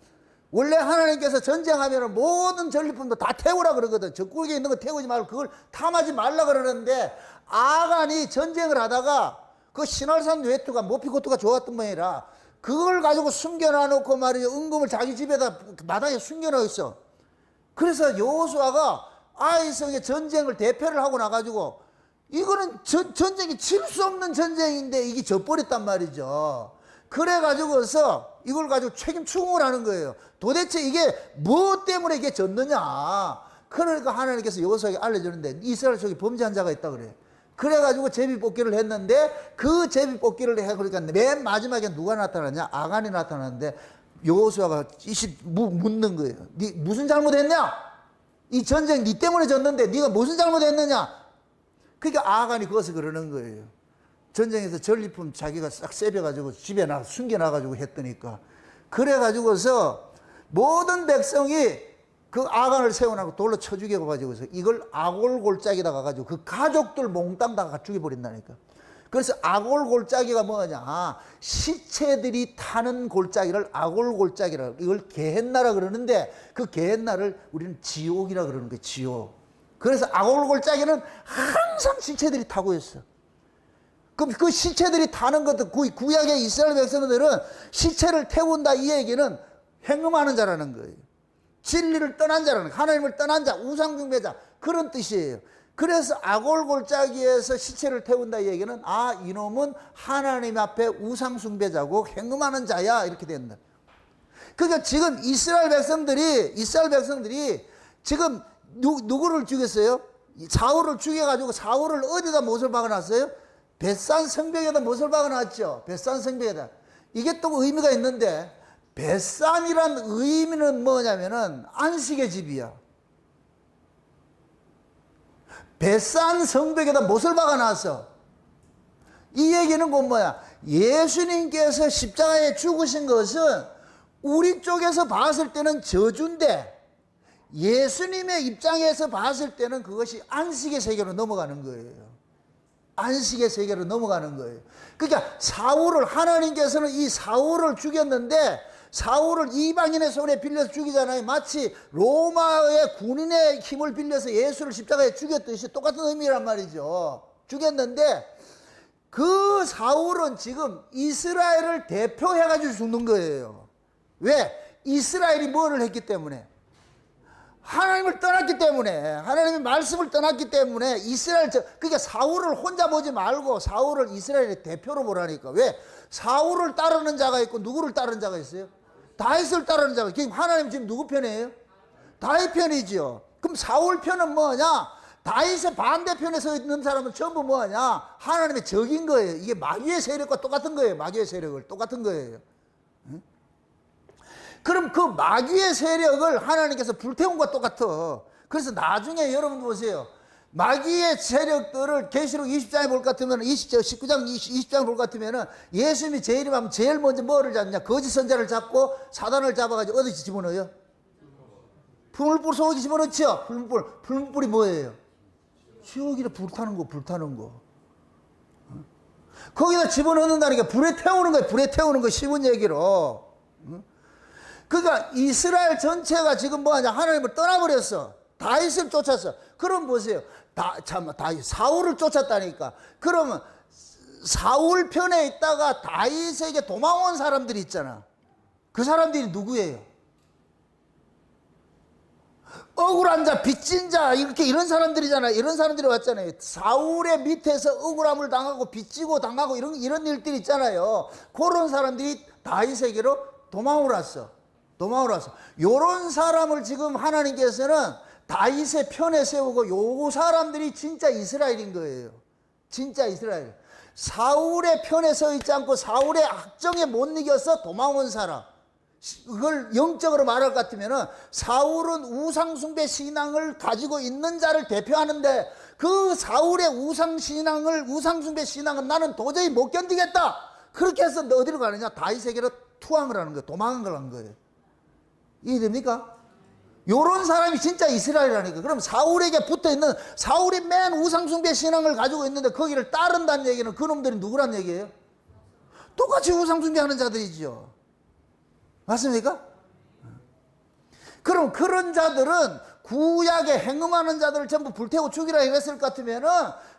원래 하나님께서 전쟁하면 모든 전리품도 다 태우라 그러거든. 적국에 있는 거 태우지 말고 그걸 탐하지 말라 그러는데, 아간이 전쟁을 하다가 그 신할산 외투가 모피고투가 좋았던 모양이라 그걸 가지고 숨겨놔놓고 말이죠. 은금을 자기 집에다 마당에 숨겨놓았어. 그래서 여호수아가 아이성의 전쟁을 대패를 하고 나가지고, 이거는 전쟁이 칠 수 없는 전쟁인데 이게 져버렸단 말이죠. 그래가지고서 이걸 가지고 책임 추궁을 하는 거예요. 도대체 이게 뭐 때문에 이게 졌느냐. 그러니까 하나님께서 여호수아에게 알려주는데, 이스라엘 속에 범죄한 자가 있다 그래. 그래가지고 제비뽑기를 했는데, 그 제비뽑기를 해 그러니까 맨 마지막에 누가 나타나냐? 아간이 나타나는데 여호수아가 묻는 거예요. 네 무슨 잘못했냐? 이 전쟁 네 때문에 졌는데 네가 무슨 잘못했느냐? 그러니까 아간이 그것을 그러는 거예요. 전쟁에서 전리품 자기가 싹 세벼가지고 집에 숨겨놔가지고 했더니까. 그래가지고서 모든 백성이 그 아간을 세워놓고 돌로 쳐 죽여가지고서 이걸 아골골짜기다 가가지고 그 가족들 몽땅 다 죽여버린다니까. 그래서 아골골짜기가 뭐냐? 시체들이 타는 골짜기를 아골골짜기라, 이걸 게헨나라 그러는데, 그 게헨나를 우리는 지옥이라 그러는 거예요. 지옥. 그래서 아골골짜기는 항상 시체들이 타고 있어. 그럼 그 시체들이 타는 것도, 구약의 이스라엘 백성들은 시체를 태운다 이 얘기는 행음하는 자라는 거예요. 진리를 떠난 자라는 거예요. 하나님을 떠난 자, 우상숭배자, 그런 뜻이에요. 그래서 아골골짜기에서 시체를 태운다 이 얘기는, 아, 이놈은 하나님 앞에 우상숭배자고 행음하는 자야, 이렇게 된다. 그러니까 지금 이스라엘 백성들이 지금 누구를 죽였어요? 사울을 죽여가지고 사울을 어디다 못을 박아놨어요? 벳산 성벽에다 못을 박아놨죠. 벳산 성벽에다. 이게 또 의미가 있는데, 벳산이란 의미는 뭐냐면은 안식의 집이야. 벳산 성벽에다 못을 박아놨어. 이 얘기는 곧 뭐야? 예수님께서 십자가에 죽으신 것은 우리 쪽에서 봤을 때는 저주인데, 예수님의 입장에서 봤을 때는 그것이 안식의 세계로 넘어가는 거예요. 안식의 세계로 넘어가는 거예요. 그러니까 사울을, 하나님께서는 이 사울을 죽였는데, 사울을 이방인의 손에 빌려서 죽이잖아요. 마치 로마의 군인의 힘을 빌려서 예수를 십자가에 죽였듯이 똑같은 의미란 말이죠. 죽였는데, 그 사울은 지금 이스라엘을 대표해가지고 죽는 거예요. 왜? 이스라엘이 뭐를 했기 때문에? 하나님을 떠났기 때문에, 하나님의 말씀을 떠났기 때문에 그러니까 사울을 혼자 보지 말고 사울을 이스라엘의 대표로 보라니까. 왜? 사울을 따르는 자가 있고 누구를 따르는 자가 있어요? 다윗을 따르는 자가. 지금 하나님 지금 누구 편이에요? 다윗 편이지요. 그럼 사울 편은 뭐냐? 다윗의 반대편에 서 있는 사람은 전부 뭐냐? 하나님의 적인 거예요. 이게 마귀의 세력과 똑같은 거예요. 마귀의 세력을 똑같은 거예요. 응? 그럼 그 마귀의 세력을 하나님께서 불태운 것과 똑같아. 그래서 나중에 여러분 보세요. 마귀의 세력들을 계시록 20장에 볼 것 같으면 19장 20장 볼 것 같으면 예수님이 재림하면 제일 먼저 뭐를 잡냐? 거짓 선자를 잡고 사단을 잡아가지고 어디 집어넣어요? 풀무불 속에 집어넣죠. 풀무불이 뭐예요? 지옥이라 불타는 거. 거기다 집어넣는다니까 불에 태우는 거예요. 불에 태우는 거 쉬운 얘기로. 그러니까 이스라엘 전체가 지금 뭐하냐? 하나님을 떠나버렸어. 다윗을 쫓았어. 그럼 보세요. 다윗 사울을 쫓았다니까. 그러면 사울 편에 있다가 다윗에게 도망온 사람들이 있잖아. 그 사람들이 누구예요? 억울한 자, 빚진 자, 이런 사람들이잖아요. 이런 사람들이 왔잖아요. 사울의 밑에서 억울함을 당하고 빚지고 당하고 이런 일들이 있잖아요. 그런 사람들이 다윗에게로 도망을 왔어. 요런 사람을 지금 하나님께서는 다윗의 편에 세우고 요 사람들이 진짜 이스라엘인 거예요. 진짜 이스라엘. 사울의 편에 서 있지 않고 사울의 악정에 못 이겨서 도망온 사람. 그걸 영적으로 말할 것 같으면 사울은 우상숭배 신앙을 가지고 있는 자를 대표하는데 그 사울의 우상숭배 신앙은 나는 도저히 못 견디겠다. 그렇게 해서 어디로 가느냐? 다윗에게로 투항을 하는 거예요. 도망을 한 거예요. 이해됩니까? 요런 사람이 진짜 이스라엘이라니까. 그럼 사울에게 붙어있는, 사울이 맨 우상숭배 신앙을 가지고 있는데 거기를 따른다는 얘기는 그놈들이 누구란 얘기예요? 똑같이 우상숭배하는 자들이죠. 맞습니까? 그럼 그런 자들은 구약에 행음하는 자들을 전부 불태워 죽이라 이랬을 것 같으면은,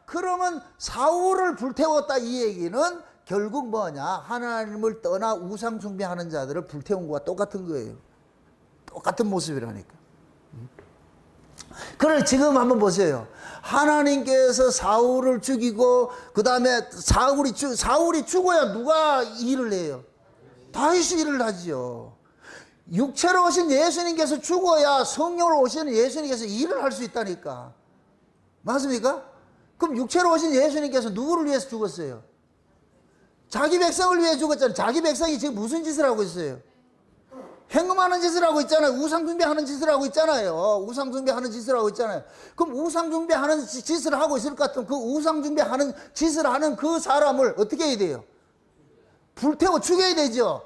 그러면 사울을 불태웠다 이 얘기는 결국 뭐냐? 하나님을 떠나 우상숭배하는 자들을 불태운 것과 똑같은 거예요. 똑같은 모습이라니까. 그래 지금 한번 보세요. 하나님께서 사울을 죽이고 그 다음에 사울이 죽어야 누가 일을 해요? 다윗이 일을 하지요. 육체로 오신 예수님께서 죽어야 성령으로 오시는 예수님께서 일을 할 수 있다니까. 맞습니까? 그럼 육체로 오신 예수님께서 누구를 위해서 죽었어요? 자기 백성을 위해 죽었잖아요. 자기 백성이 지금 무슨 짓을 하고 있어요? 행음하는 짓을 하고 있잖아요. 우상숭배하는 짓을 하고 있잖아요. 그럼 우상숭배하는 짓을 하고 있을 것 같으면 그 우상숭배하는 짓을 하는 그 사람을 어떻게 해야 돼요? 불태워 죽여야 되죠.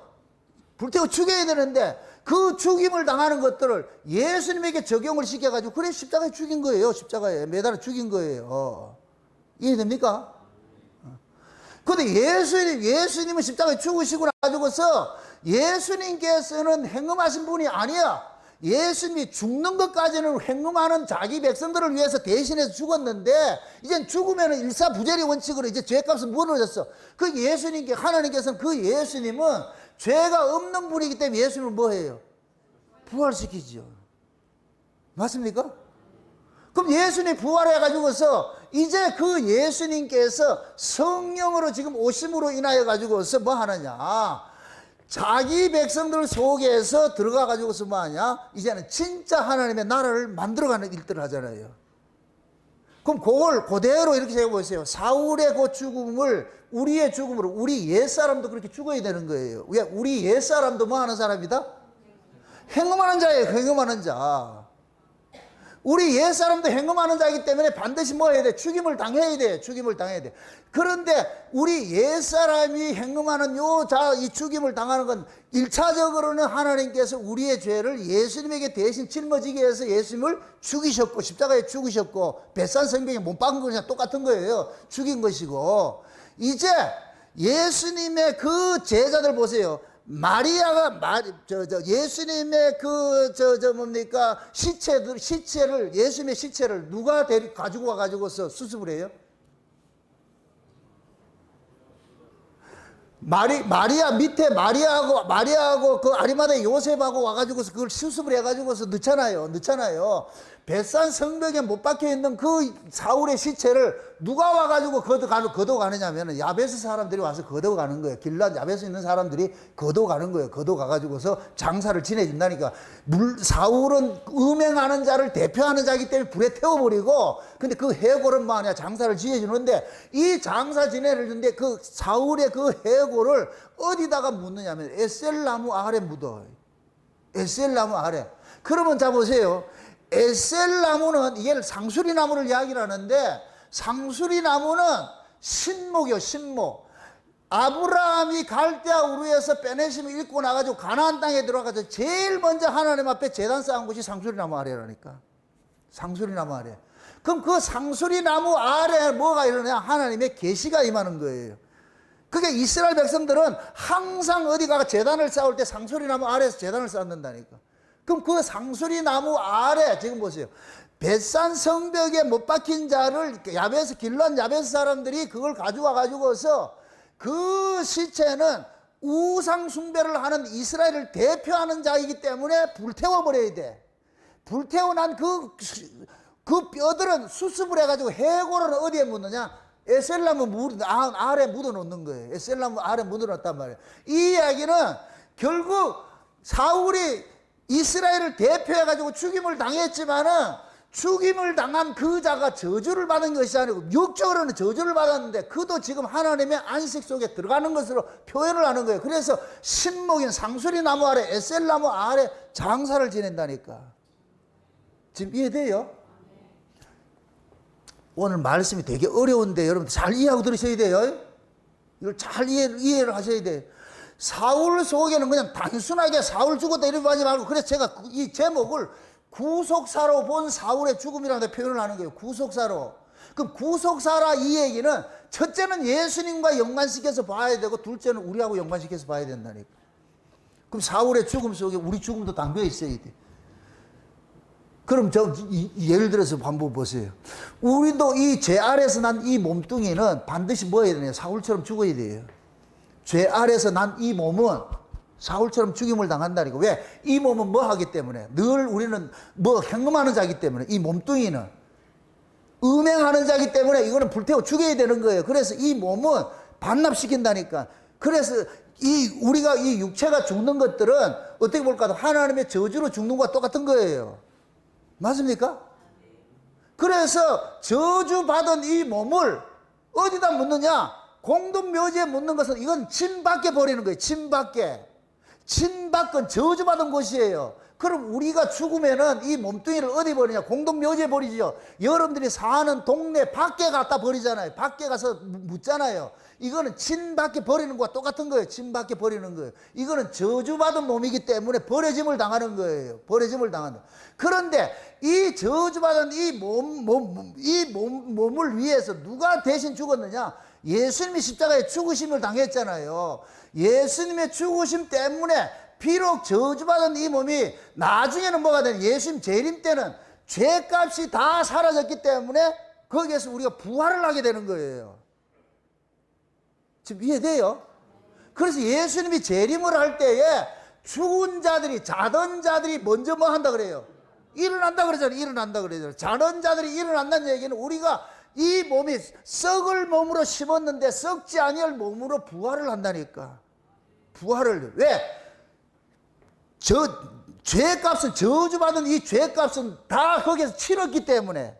불태워 죽여야 되는데 그 죽임을 당하는 것들을 예수님에게 적용을 시켜가지고 그래 십자가에 죽인 거예요. 십자가에 매달아 죽인 거예요. 이해됩니까? 근데 예수님은 십자가에 죽으시고 나가지고서 예수님께서는 행음하신 분이 아니야. 예수님이 죽는 것까지는 행음하는 자기 백성들을 위해서 대신해서 죽었는데, 이젠 죽으면 일사부재리 원칙으로 이제 죄값은 무너졌어. 그 하나님께서는 그 예수님은 죄가 없는 분이기 때문에 예수님을 뭐 해요? 부활시키죠. 맞습니까? 그럼 예수님이 부활해가지고서 이제 그 예수님께서 성령으로 지금 오심으로 인하여가지고서 뭐 하느냐? 자기 백성들 속에서 들어가가지고서 뭐 하냐? 이제는 진짜 하나님의 나라를 만들어가는 일들을 하잖아요. 그럼 그걸 그대로 이렇게 생각해보세요. 사울의 그 죽음을 우리의 죽음으로, 우리 옛사람도 그렇게 죽어야 되는 거예요. 왜? 우리 옛사람도 뭐 하는 사람이다? 행음하는 자예요. 행음하는 자. 우리 옛사람도 행음하는 자이기 때문에 반드시 뭐 해야 돼? 죽임을 당해야 돼. 그런데 우리 옛사람이 행음하는 이 죽임을 당하는 건 1차적으로는 하나님께서 우리의 죄를 예수님에게 대신 짊어지기 위해서 예수님을 죽이셨고 십자가에 죽으셨고 벳산 성경에 못 박은 것이랑 똑같은 거예요. 죽인 것이고, 이제 예수님의 그 제자들 보세요. 마리아가 예수님의 예수님의 시체를 누가 가지고 와가지고서 수습을 해요? 마리아하고 그 아리마다의 요셉하고 와가지고서 그걸 수습을 해가지고서 넣잖아요. 벳산 성벽에 못 박혀 있는 그 사울의 시체를 누가 와가지고 걷어가느냐면 야베스 사람들이 와서 걷어가는 거예요. 길랏 야베스 있는 사람들이 걷어가는 거예요. 걷어가가지고서 장사를 지내준다니까. 사울은 음행하는 자를 대표하는 자이기 때문에 불에 태워버리고, 근데 그 해골은 뭐하냐? 장사를 지내주는데, 이 장사 지내주는데 그 사울의 그 해골을 어디다가 묻느냐면 에셀나무 아래 묻어. 에셀나무 아래. 그러면 자 보세요. 에셀 나무는 이게 상수리 나무를 이야기를 하는데, 상수리 나무는 신목이요, 신목. 아브라함이 갈대아 우르에서 빼내심을 읽고 나가지고 가나안 땅에 들어가서 제일 먼저 하나님 앞에 제단 쌓은 곳이 상수리 나무 아래라니까. 상수리 나무 아래. 그럼 그 상수리 나무 아래에 뭐가 일어나냐? 하나님의 계시가 임하는 거예요. 그게 이스라엘 백성들은 항상 어디가 제단을 쌓을 때 상수리 나무 아래에서 제단을 쌓는다니까. 그럼 그 상수리 나무 아래, 지금 보세요. 벳산 성벽에 못 박힌 자를 야베스, 길르앗 야베스 사람들이 그걸 가져와 가지고서 그 시체는 우상 숭배를 하는 이스라엘을 대표하는 자이기 때문에 불태워버려야 돼. 불태워 난 그 뼈들은 수습을 해가지고 해골은 어디에 묻느냐? 에셀나무 아래 묻어놓는 거예요. 에셀나무 아래 묻어놨단 말이에요. 이 이야기는 결국 사울이 이스라엘을 대표해가지고 죽임을 당했지만은 죽임을 당한 그 자가 저주를 받은 것이 아니고 육적으로는 저주를 받았는데 그도 지금 하나님의 안식 속에 들어가는 것으로 표현을 하는 거예요. 그래서 신목인 상수리 나무 아래, 에셀나무 아래 장사를 지낸다니까. 지금 이해돼요? 오늘 말씀이 되게 어려운데 여러분 잘 이해하고 들으셔야 돼요. 이걸 잘 이해를 하셔야 돼요. 사울 속에는 그냥 단순하게 사울 죽었다 이렇게 하지 말고, 그래서 제가 이 제목을 구속사로 본 사울의 죽음이라고 표현을 하는 거예요. 구속사로. 그럼 구속사라 이 얘기는 첫째는 예수님과 연관시켜서 봐야 되고 둘째는 우리하고 연관시켜서 봐야 된다니까. 그럼 사울의 죽음 속에 우리 죽음도 담겨 있어야 돼. 그럼 예를 들어서 한번 보세요. 우리도 이 죄 아래서 난 이 몸뚱이는 반드시 뭐 해야 되냐? 사울처럼 죽어야 돼요. 죄 아래서 난 이 몸은 사울처럼 죽임을 당한다니까. 왜? 이 몸은 뭐 하기 때문에? 늘 우리는 뭐 행음하는 자이기 때문에. 이 몸뚱이는 음행하는 자이기 때문에 이거는 불태워 죽여야 되는 거예요. 그래서 이 몸은 반납시킨다니까. 그래서 우리가 이 육체가 죽는 것들은 어떻게 볼까도 하나님의 저주로 죽는 것과 똑같은 거예요. 맞습니까? 그래서 저주받은 이 몸을 어디다 묻느냐? 공동묘지에 묻는 것은 이건 침 밖에 버리는 거예요. 침 밖에. 침 밖은 저주받은 곳이에요. 그럼 우리가 죽으면은 이 몸뚱이를 어디 버리냐? 공동묘지에 버리죠. 여러분들이 사는 동네 밖에 갖다 버리잖아요. 밖에 가서 묻잖아요. 이거는 침 밖에 버리는 것과 똑같은 거예요. 침 밖에 버리는 거예요. 이거는 저주받은 몸이기 때문에 버려짐을 당하는 거예요. 버려짐을 당한다. 그런데 이 저주받은 이 몸을 위해서 누가 대신 죽었느냐? 예수님이 십자가에 죽으심을 당했잖아요. 예수님의 죽으심 때문에 비록 저주받은 이 몸이 나중에는 뭐가 되냐? 예수님 재림 때는 죄값이 다 사라졌기 때문에 거기에서 우리가 부활을 하게 되는 거예요. 지금 이해돼요? 그래서 예수님이 재림을 할 때에 죽은 자들이, 자던 자들이 먼저 뭐 한다 그래요? 일어난다 그러잖아요. 일어난다 그러잖아요. 자던 자들이 일어난다는 얘기는 우리가 이 몸이 썩을 몸으로 심었는데 썩지 아니할 몸으로 부활을 한다니까. 부활을. 왜? 죄값은, 저주받은 이 죄값은 다 거기에서 치렀기 때문에,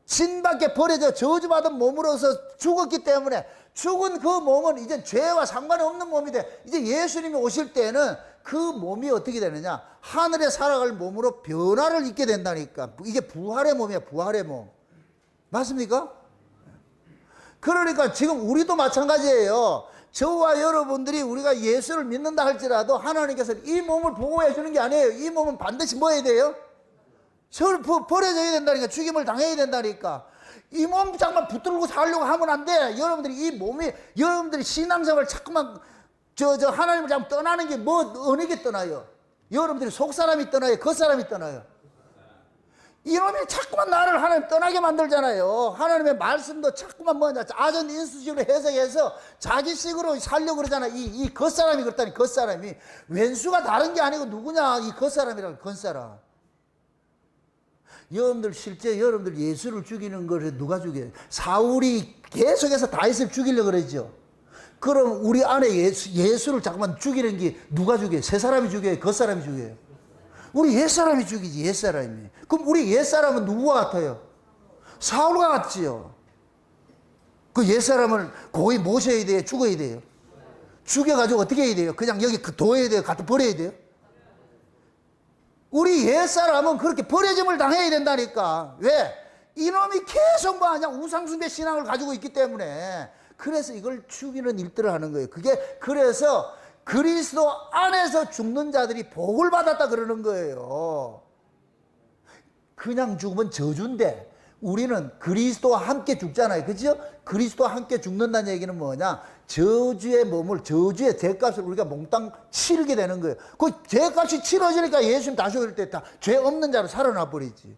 신밖에 버려져 저주받은 몸으로서 죽었기 때문에 죽은 그 몸은 이제 죄와 상관없는 몸이 돼. 이제 예수님이 오실 때는 그 몸이 어떻게 되느냐? 하늘에 살아갈 몸으로 변화를 입게 된다니까. 이게 부활의 몸이야, 부활의 몸. 맞습니까? 그러니까 지금 우리도 마찬가지예요. 저와 여러분들이 우리가 예수를 믿는다 할지라도 하나님께서 이 몸을 보호해 주는 게 아니에요. 이 몸은 반드시 뭐 해야 돼요? 버려져야 된다니까. 죽임을 당해야 된다니까. 이 몸 잠깐 붙들고 살려고 하면 안 돼. 여러분들이 이 몸이, 여러분들이 신앙생활 자꾸만 하나님을 자꾸 떠나는 게 어느 게 떠나요? 여러분들이 속사람이 떠나요? 겉사람이 떠나요? 이놈이 자꾸만 나를 하나님 떠나게 만들잖아요. 하나님의 말씀도 자꾸만 아전 인수식으로 해석해서 자기식으로 살려고 그러잖아. 이 겉사람이 그렇다니, 겉사람이. 왼수가 다른 게 아니고 누구냐? 이 겉사람이라고, 겉사람. 여러분들 실제 여러분들 예수를 죽이는 걸 누가 죽여요? 사울이 계속해서 다윗을 죽이려고 그러죠. 그럼 우리 안에 예수를 자꾸만 죽이는 게 누가 죽여요? 새 사람이 죽여요? 겉사람이 죽여요? 우리 옛사람이 죽이지, 옛사람이. 그럼 우리 옛사람은 누구와 같아요? 사울과 같지요. 그 옛사람을 고이 모셔야 돼요? 죽어야 돼요? 죽여가지고 어떻게 해야 돼요? 그냥 여기 둬야 돼요? 갖다 버려야 돼요? 우리 옛사람은 그렇게 버려짐을 당해야 된다니까. 왜? 이놈이 계속 뭐하냐, 우상숭배 신앙을 가지고 있기 때문에. 그래서 이걸 죽이는 일들을 하는 거예요. 그게 그래서 그리스도 안에서 죽는 자들이 복을 받았다 그러는 거예요. 그냥 죽으면 저주인데 우리는 그리스도와 함께 죽잖아요. 그죠? 그리스도와 함께 죽는다는 얘기는 뭐냐? 저주의 몸을, 저주의 죄값을 우리가 몽땅 치르게 되는 거예요. 그 죄값이 치러지니까 예수님 다시 올 때 다 죄 없는 자로 살아나 버리지.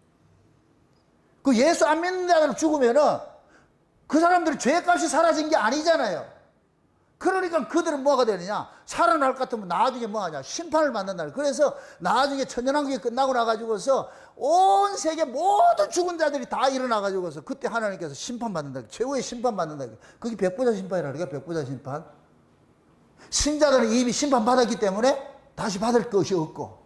그 예수 안 믿는 자들 죽으면은 그 사람들이 죄값이 사라진 게 아니잖아요. 그러니까 그들은 뭐가 되느냐? 살아날 것 같으면 나중에 뭐하냐? 심판을 받는다. 그래서 나중에 천년왕국이 끝나고 나가지고서 온 세계 모든 죽은 자들이 다 일어나가지고서 그때 하나님께서 심판받는다. 최후의 심판받는다. 그게 백보자 심판이라 그래요. 백보자 심판. 신자들은 이미 심판받았기 때문에 다시 받을 것이 없고.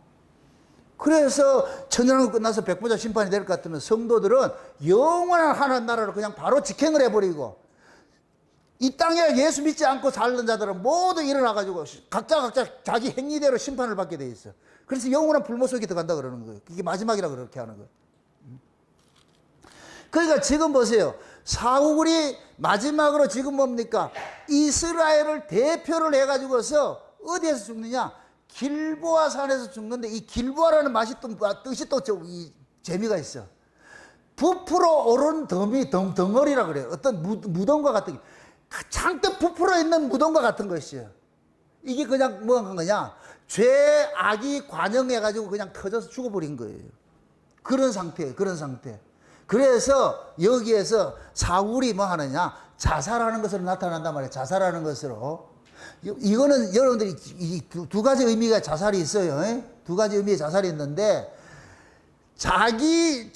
그래서 천년왕국 끝나서 백보자 심판이 될 것 같으면 성도들은 영원한 하나님 나라를 그냥 바로 직행을 해버리고 이 땅에 예수 믿지 않고 살던 자들은 모두 일어나가지고 각자 자기 행위대로 심판을 받게 돼 있어. 그래서 영원한 불모 속에 들어간다 그러는 거예요. 그게 마지막이라 그렇게 하는 거예요. 그러니까 지금 보세요. 사울이 마지막으로 지금 뭡니까? 이스라엘을 대표를 해가지고서 어디에서 죽느냐? 길보아 산에서 죽는데 이 길보아라는 뜻이 또 재미가 있어. 부풀어 오른 덩어리라 그래요. 어떤 무덤과 같은 창뜻 부풀어 있는 무덤과 같은 것이에요. 이게 그냥 뭐한 거냐? 죄, 악이 관영해가지고 그냥 터져서 죽어버린 거예요. 그런 상태예요. 그런 상태. 그래서 여기에서 사울이 뭐 하느냐? 자살하는 것으로 나타난단 말이에요. 자살하는 것으로. 이거는 여러분들이 이 두 가지 의미가 자살이 있어요. 두 가지 의미의 자살이 있는데 자기를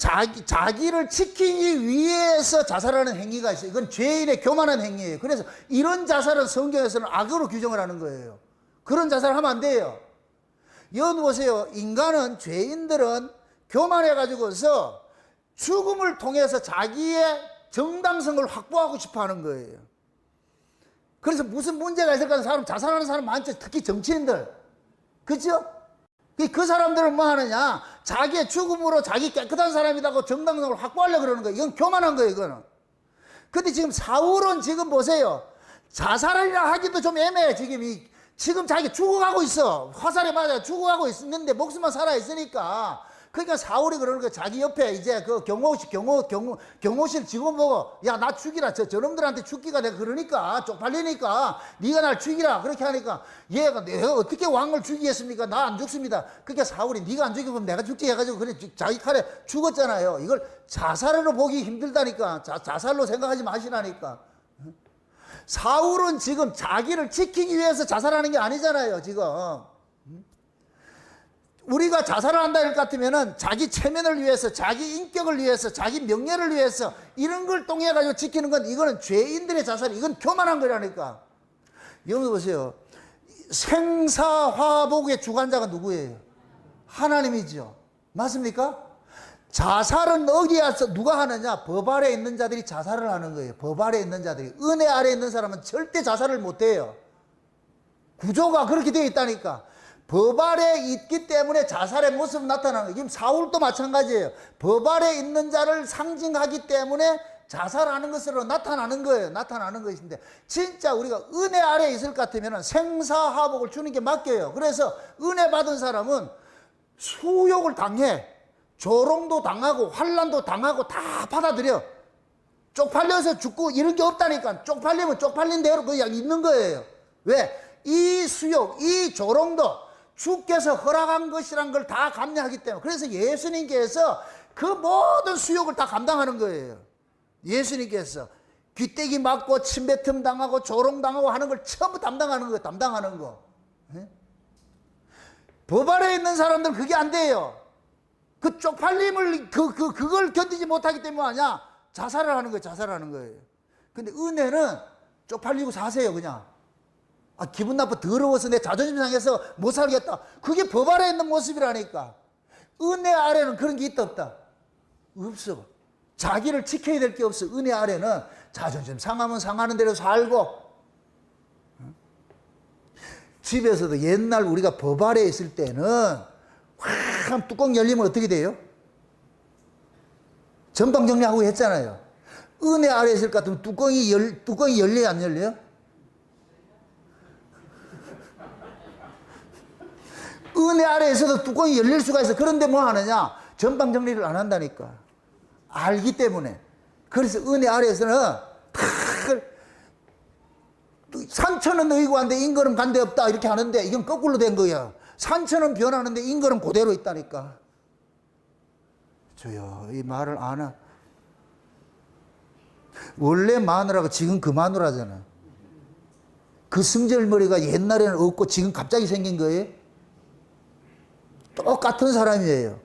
지키기 위해서 자살하는 행위가 있어요. 이건 죄인의 교만한 행위예요. 그래서 이런 자살은 성경에서는 악으로 규정을 하는 거예요. 그런 자살을 하면 안 돼요. 여기 보세요. 인간은, 죄인들은 교만해가지고서 죽음을 통해서 자기의 정당성을 확보하고 싶어 하는 거예요. 그래서 무슨 문제가 있을까 하는 사람, 자살하는 사람 많죠. 특히 정치인들. 그죠? 그 사람들은 뭐 하느냐? 자기의 죽음으로 자기 깨끗한 사람이라고 정당성을 확보하려고 그러는 거예요. 이건 교만한 거예요, 이거는. 근데 지금 사울은 지금 보세요. 자살이라 하기도 좀 애매해, 지금 자기 죽어가고 있어. 화살에 맞아 죽어가고 있는데 목숨만 살아있으니까. 그러니까 사울이 그러는 거예요. 자기 옆에 이제 그 경호실 직원 보고, 야, 나 죽이라. 저놈들한테 죽기가 내가 그러니까, 쪽팔리니까, 네가 날 죽이라. 그렇게 하니까, 내가 어떻게 왕을 죽이겠습니까? 나 안 죽습니다. 그러니까 사울이 네가 안 죽이면 내가 죽게 해가지고, 그래, 자기 칼에 죽었잖아요. 이걸 자살로 보기 힘들다니까. 자살로 생각하지 마시라니까. 사울은 지금 자기를 지키기 위해서 자살하는 게 아니잖아요, 지금. 우리가 자살을 한다 할 것 같으면은 자기 체면을 위해서, 자기 인격을 위해서, 자기 명예를 위해서 이런 걸 통해 가지고 지키는 건, 이거는 죄인들의 자살, 이건 교만한 거라니까. 여기 보세요. 생사화복의 주관자가 누구예요? 하나님이죠. 맞습니까? 자살은 어디에서 누가 하느냐? 법 아래 있는 자들이 자살을 하는 거예요. 법 아래 있는 자들이. 은혜 아래 있는 사람은 절대 자살을 못 해요. 구조가 그렇게 되어 있다니까. 법 아래 있기 때문에 자살의 모습이 나타나는 거예요. 지금 사울도 마찬가지예요. 법 아래 있는 자를 상징하기 때문에 자살하는 것으로 나타나는 거예요. 나타나는 것인데, 진짜 우리가 은혜 아래 있을 것 같으면 생사화복을 주는 게 맡겨요. 그래서 은혜 받은 사람은 수욕을 당해, 조롱도 당하고 환난도 당하고 다 받아들여. 쪽팔려서 죽고 이런 게 없다니까. 쪽팔리면 쪽팔린 대로 그냥 있는 거예요. 왜? 이 수욕, 이 조롱도 주께서 허락한 것이란 걸 다 감내하기 때문에. 그래서 예수님께서 그 모든 수욕을 다 감당하는 거예요. 예수님께서 귀때기 맞고 침뱉음 당하고 조롱당하고 하는 걸 전부 담당하는 거예요. 담당하는 거. 법 아래 있는 사람들은 그게 안 돼요. 그 쪽팔림을 그걸 견디지 못하기 때문에 아니야. 자살을 하는 거예요. 자살을 하는 거예요. 근데 은혜는 쪽팔리고 사세요, 그냥. 기분 나빠, 더러워서 내 자존심 상해서 못 살겠다. 그게 법 아래 있는 모습이라니까. 은혜 아래는 그런 게 있다 없다? 없어. 자기를 지켜야 될 게 없어. 은혜 아래는 자존심 상하면 상하는 대로 살고. 집에서도 옛날 우리가 법 아래 있을 때는 하면 뚜껑 열리면 어떻게 돼요? 전방 정리하고 했잖아요. 은혜 아래에 있을 것 같으면 뚜껑이 열려요, 안 열려요? 은혜 아래에 있어도 뚜껑이 열릴 수가 있어. 그런데 뭐 하느냐? 전방 정리를 안 한다니까. 알기 때문에. 그래서 은혜 아래에서는 산천은 너희고 한데 인걸음 간데 없다 이렇게 하는데 이건 거꾸로 된 거야. 산천은 변하는데 인걸음 그대로 있다니까. 저요, 이 말을 아나? 원래 마누라가 지금 그 마누라잖아. 그 승절머리가 옛날에는 없고 지금 갑자기 생긴 거예요? 똑같은 사람이에요.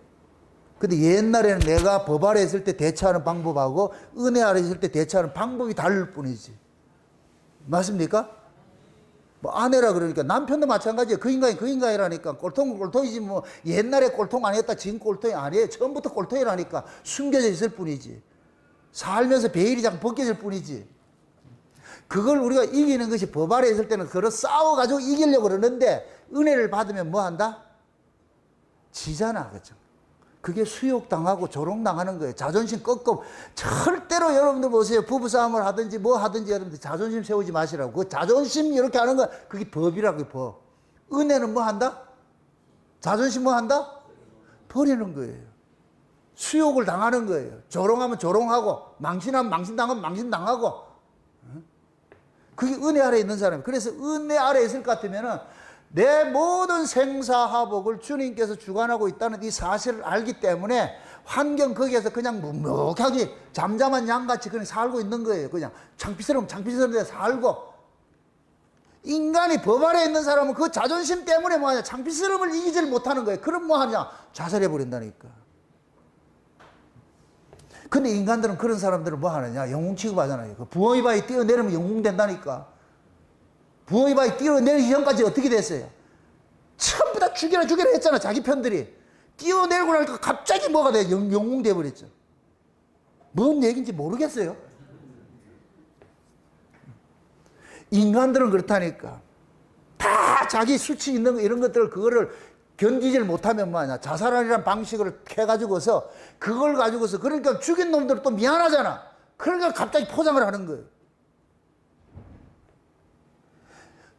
근데 옛날에는 내가 법 아래 있을 때 대처하는 방법하고 은혜 아래 있을 때 대처하는 방법이 다를 뿐이지. 맞습니까? 뭐 아내라 그러니까 남편도 마찬가지예요. 그 인간이 그 인간이라니까. 꼴통은 꼴통이지 뭐 옛날에 꼴통 아니었다 지금 꼴통이 아니에요. 처음부터 꼴통이라니까. 숨겨져 있을 뿐이지. 살면서 베일이 자꾸 벗겨질 뿐이지. 그걸 우리가 이기는 것이 법 아래 있을 때는 그걸 싸워가지고 이기려고 그러는데 은혜를 받으면 뭐 한다? 지잖아. 그죠? 그게 수욕당하고 조롱당하는 거예요. 자존심 꺾고 절대로 여러분들 보세요. 부부싸움을 하든지 뭐 하든지 여러분들 자존심 세우지 마시라고. 그 자존심 이렇게 하는 거 그게 법이라고 법. 은혜는 뭐 한다? 자존심 뭐 한다? 버리는 거예요. 수욕을 당하는 거예요. 조롱하면 조롱하고 망신하면 망신당하면 망신당하고. 그게 은혜 아래에 있는 사람이에요. 그래서 은혜 아래에 있을 것 같으면은 내 모든 생사화복을 주님께서 주관하고 있다는 이 사실을 알기 때문에 환경 거기에서 그냥 묵묵하게 잠잠한 양같이 그냥 살고 있는 거예요. 그냥 창피스러움 데 살고. 인간이 법 아래에 있는 사람은 그 자존심 때문에 뭐하냐? 창피스러움을 이기지를 못하는 거예요. 그럼 뭐하냐? 자살해버린다니까. 근데 인간들은 그런 사람들은 뭐 하느냐? 영웅 취급하잖아요. 그 부엉이 바위 뛰어내리면 영웅 된다니까. 부엉이 바위 뛰어내리기 전까지 어떻게 됐어요? 전부 다 죽여라 했잖아. 자기 편들이. 뛰어내리고 나니까 갑자기 뭐가 돼? 영웅 돼버렸죠. 뭔 얘기인지 모르겠어요. 인간들은 그렇다니까. 다 자기 수치 있는 거 이런 것들 그거를 견디질 못하면 뭐하냐. 자살하라는 방식을 해가지고서 그걸 가지고서 그러니까 죽인 놈들은 또 미안하잖아. 그러니까 갑자기 포장을 하는 거예요.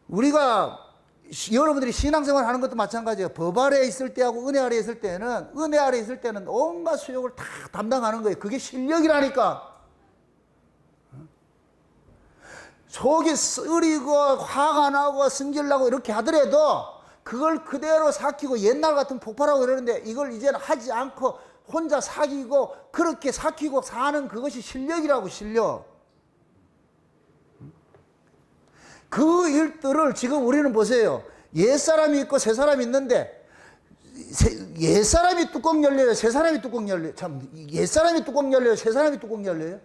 우리가 여러분들이 신앙생활 하는 것도 마찬가지예요. 법 아래에 있을 때하고 은혜 아래에 있을 때는 은혜 아래에 있을 때는 온갖 수욕을 다 담당하는 거예요. 그게 실력이라니까. 속이 쓰리고 화가 나고 승질나고 이렇게 하더라도 그걸 그대로 삭히고 옛날 같은 폭발하고 이러는데 이걸 이제는 하지 않고 혼자 사귀고 그렇게 삭히고 사는 그것이 실력이라고. 실력. 그 일들을 지금 우리는 보세요. 옛사람이 있고 새사람이 있는데 옛사람이 뚜껑 열려요? 새사람이 뚜껑 열려요? 참, 옛사람이 뚜껑 열려요? 새사람이 뚜껑 열려요?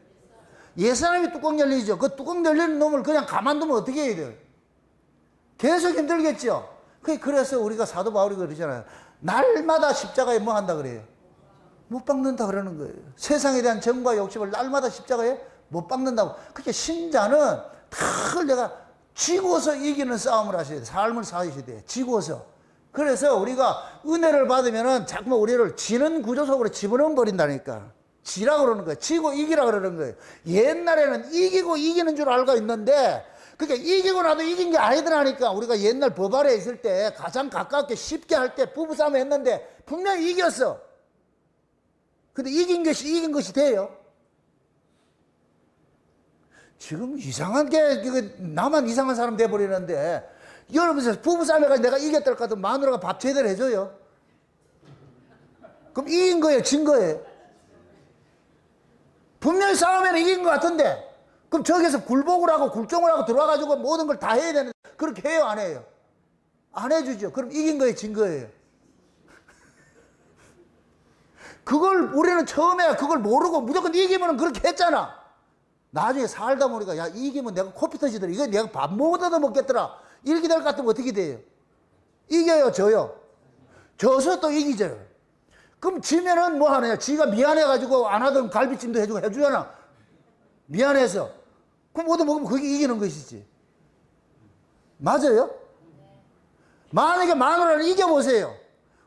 옛사람이 뚜껑 열리죠. 그 뚜껑 열리는 놈을 그냥 가만두면 어떻게 해야 돼요? 계속 힘들겠죠. 그래서 우리가 사도 바울이 그러잖아요. 날마다 십자가에 뭐 한다 그래요? 못 박는다 그러는 거예요. 세상에 대한 정과 욕심을 날마다 십자가에 못 박는다고. 그렇게 신자는 다 내가 지고서 이기는 싸움을 하셔야 돼요. 삶을 사셔야 돼요. 지고서. 그래서 우리가 은혜를 받으면은 자꾸만 우리를 지는 구조 속으로 집어넣어 버린다니까. 지라 그러는 거예요. 지고 이기라 그러는 거예요. 옛날에는 이기고 이기는 줄 알고 있는데 그러니까 이기고 나도 이긴 게 아니더라니까. 우리가 옛날 법 아래에 있을 때 가장 가깝게 쉽게 할 때 부부싸움 했는데 분명히 이겼어. 근데 이긴 것이 돼요. 지금 이상한 게 나만 이상한 사람 돼버리는데 여러분 부부싸움 해가지고 내가 이겼다 할까도 마누라가 밥 제대로 해줘요. 그럼 이긴 거예요? 진 거예요? 분명히 싸우면 이긴 것 같은데 그럼 저기서 굴복을 하고 굴종을 하고 들어와가지고 모든 걸 다 해야 되는데 그렇게 해요? 안 해요? 안 해주죠. 그럼 이긴 거예요? 진 거예요? 그걸 우리는 처음에 그걸 모르고 무조건 이기면 그렇게 했잖아. 나중에 살다 보니까 야 이기면 내가 코피 터지더라. 이거 내가 밥 못 얻어 먹겠더라. 이렇게 될 것 같으면 어떻게 돼요? 이겨요? 져요? 져서 또 이기죠. 그럼 지면은 뭐 하느냐? 지가 미안해가지고 안 하던 갈비찜도 해주잖아. 미안해서. 그럼 얻어먹으면 그게 이기는 것이지. 맞아요? 만약에 마누라를 이겨보세요.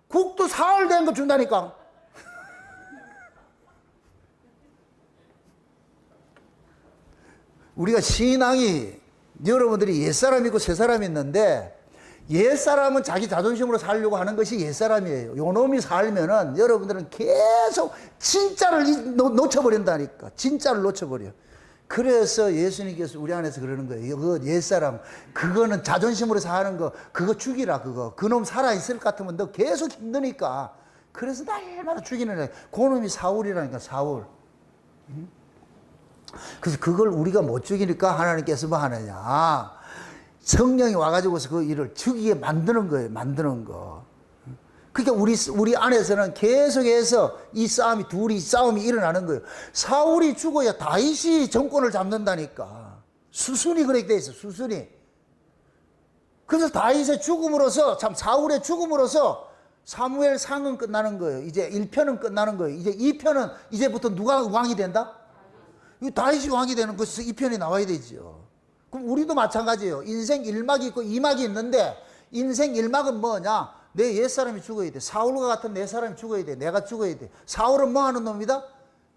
국도 사흘 된 거 준다니까. 우리가 신앙이, 여러분들이 옛사람 있고 새사람 있는데, 옛사람은 자기 자존심으로 살려고 하는 것이 옛사람이에요. 요놈이 살면은 여러분들은 계속 진짜를 놓쳐버린다니까. 진짜를 놓쳐버려. 그래서 예수님께서 우리 안에서 그러는 거예요. 그 옛사람, 그거는 자존심으로 사는 거, 그거 죽이라, 그거. 그놈 살아있을 것 같으면 너 계속 힘드니까. 그래서 날마다 죽이는 애. 그놈이 사울이라니까, 사울. 그래서 그걸 우리가 못 죽이니까 하나님께서 뭐 하느냐. 성령이 와가지고서 그 일을 죽이게 만드는 거예요. 만드는 거. 그러니까 우리 안에서는 계속해서 이 싸움이 일어나는 거예요. 사울이 죽어야 다윗이 정권을 잡는다니까. 수순이 그렇게 돼 있어. 수순이. 그래서 다윗의 죽음으로서, 참 사울의 죽음으로서 사무엘 상은 끝나는 거예요. 이제 1편은 끝나는 거예요. 이제 2편은 이제부터 누가 왕이 된다? 다윗이 왕이 되는 것에서 2편이 나와야 되죠. 그럼 우리도 마찬가지예요. 인생 1막이 있고 2막이 있는데, 인생 1막은 뭐냐? 내 옛사람이 죽어야 돼. 사울과 같은 내 사람이 죽어야 돼. 내가 죽어야 돼. 사울은 뭐 하는 놈이다?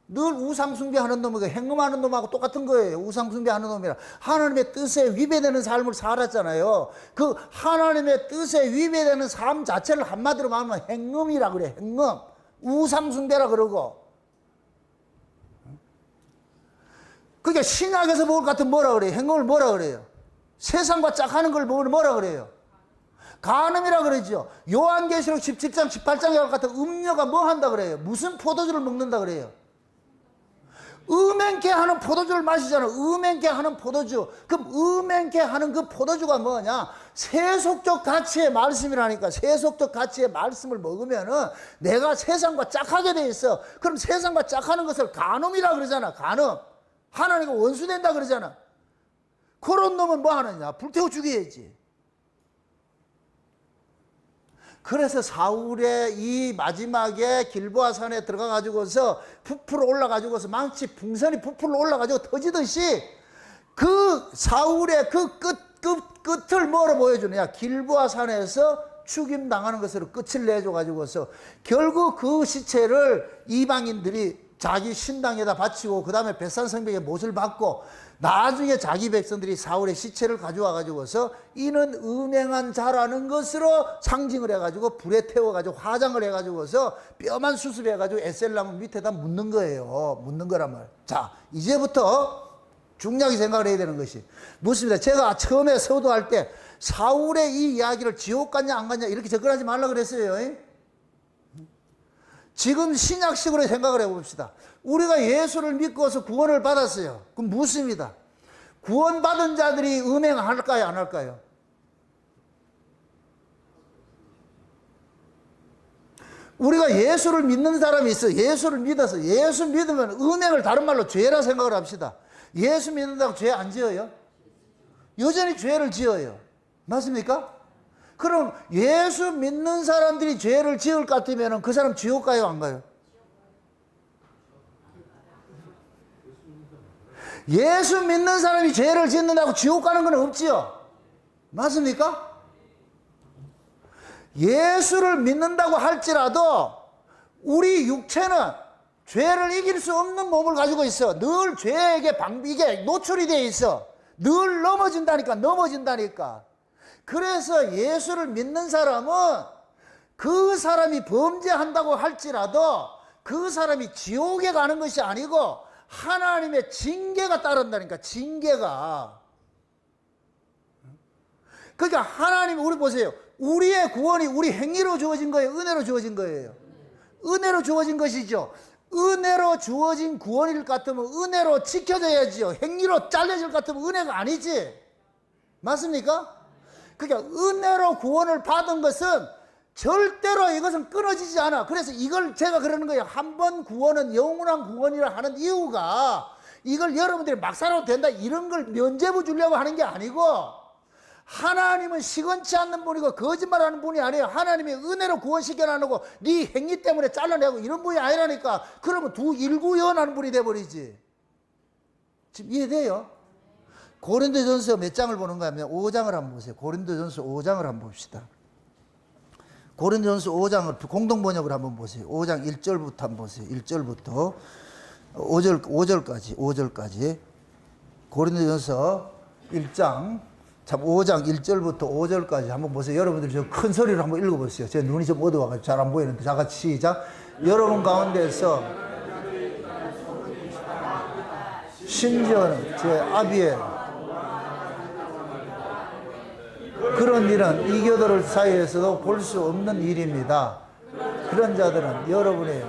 늘 우상숭배하는 놈이고 행음하는 놈하고 똑같은 거예요. 우상숭배하는 놈이라. 하나님의 뜻에 위배되는 삶을 살았잖아요. 그 하나님의 뜻에 위배되는 삶 자체를 한마디로 말하면 행음이라 그래. 행음. 우상숭배라 그러고. 그러니까 신약에서 볼 것 같은 뭐라 그래요? 행음을 뭐라 그래요? 세상과 짝하는 걸 뭐라 그래요? 간음이라 그러죠. 요한계시록 17장 18장에 같은 음료가 뭐 한다 그래요? 무슨 포도주를 먹는다 그래요? 음행케 하는 포도주를 마시잖아. 음행케 하는 포도주. 그럼 음행케 하는 그 포도주가 뭐냐? 세속적 가치의 말씀이라니까. 세속적 가치의 말씀을 먹으면은 내가 세상과 짝하게 돼 있어. 그럼 세상과 짝하는 것을 간음이라 그러잖아. 간음. 하나님과 원수된다 그러잖아. 그런 놈은 뭐 하느냐? 불태워 죽여야지. 그래서 사울의 이 마지막에 길보아 산에 들어가 가지고서 부풀어 올라 가지고서 망치 풍선이 부풀어 올라 가지고 터지듯이 그 사울의 그 끝을 뭐로 보여주느냐? 길보아 산에서 죽임 당하는 것으로 끝을 내줘 가지고서 결국 그 시체를 이방인들이 자기 신당에다 바치고 그 다음에 벳산성벽에 못을 박고 나중에 자기 백성들이 사울의 시체를 가져와 가지고서 이는 음행한 자라는 것으로 상징을 해가지고 불에 태워가지고 화장을 해가지고서 뼈만 수습해가지고 에셀나무 밑에다 묻는 거예요. 묻는 거란 말. 자, 이제부터 중요하게 생각을 해야 되는 것이 묻습니다. 제가 처음에 서두할 때 사울의 이 이야기를 지옥 갔냐 안 갔냐 이렇게 접근하지 말라 그랬어요. 지금 신약식으로 생각을 해봅시다. 우리가 예수를 믿고서 구원을 받았어요. 그럼 묻습니다. 구원받은 자들이 음행할까요 안 할까요? 우리가 예수를 믿는 사람이 있어요. 예수를 믿어서 예수 믿으면 음행을 다른 말로 죄라 생각을 합시다. 예수 믿는다고 죄 안 지어요? 여전히 죄를 지어요. 맞습니까? 그럼 예수 믿는 사람들이 죄를 지을 것 같으면 그 사람 지옥 가요 안 가요? 예수 믿는 사람이 죄를 짓는다고 지옥 가는 건 없지요. 맞습니까? 예수를 믿는다고 할지라도 우리 육체는 죄를 이길 수 없는 몸을 가지고 있어. 늘 죄에게 이게 노출이 되어 있어. 늘 넘어진다니까. 그래서 예수를 믿는 사람은 그 사람이 범죄한다고 할지라도 그 사람이 지옥에 가는 것이 아니고 하나님의 징계가 따른다니까. 징계가. 그러니까 하나님, 우리 보세요. 우리의 구원이 우리 행위로 주어진 거예요? 은혜로 주어진 거예요? 은혜로 주어진 것이죠. 은혜로 주어진 구원일 것 같으면 은혜로 지켜져야지요. 행위로 잘려질 것 같으면 은혜가 아니지. 맞습니까? 그러니까 은혜로 구원을 받은 것은 절대로 이것은 끊어지지 않아. 그래서 이걸 제가 그러는 거예요. 한 번 구원은 영원한 구원이라 하는 이유가 이걸 여러분들이 막 살아도 된다 이런 걸 면죄부 주려고 하는 게 아니고, 하나님은 시건치 않는 분이고 거짓말하는 분이 아니에요. 하나님이 은혜로 구원시켜놔놓고 네 행위 때문에 잘라내고 이런 분이 아니라니까. 그러면 일구연하는 분이 돼버리지. 지금 이해돼요? 고린도전서 몇 장을 보는가 하면 5장을 한번 보세요. 고린도전서 5장을 한번 봅시다. 고린도전서 5장을 공동 번역을 한번 보세요. 5장 1절부터 한번 보세요. 1절부터 5절까지. 고린도전서 1장 참 5장 1절부터 5절까지 한번 보세요. 여러분들이 좀 큰 소리로 한번 읽어보세요. 제 눈이 좀 어두워가지고 잘 안 보이는데 다 같이 시작. 여러분 가운데서 심지어는 제 아비의 그런 일은 이교도들 사이에서도 볼 수 없는 일입니다. 그런 자들은 여러분의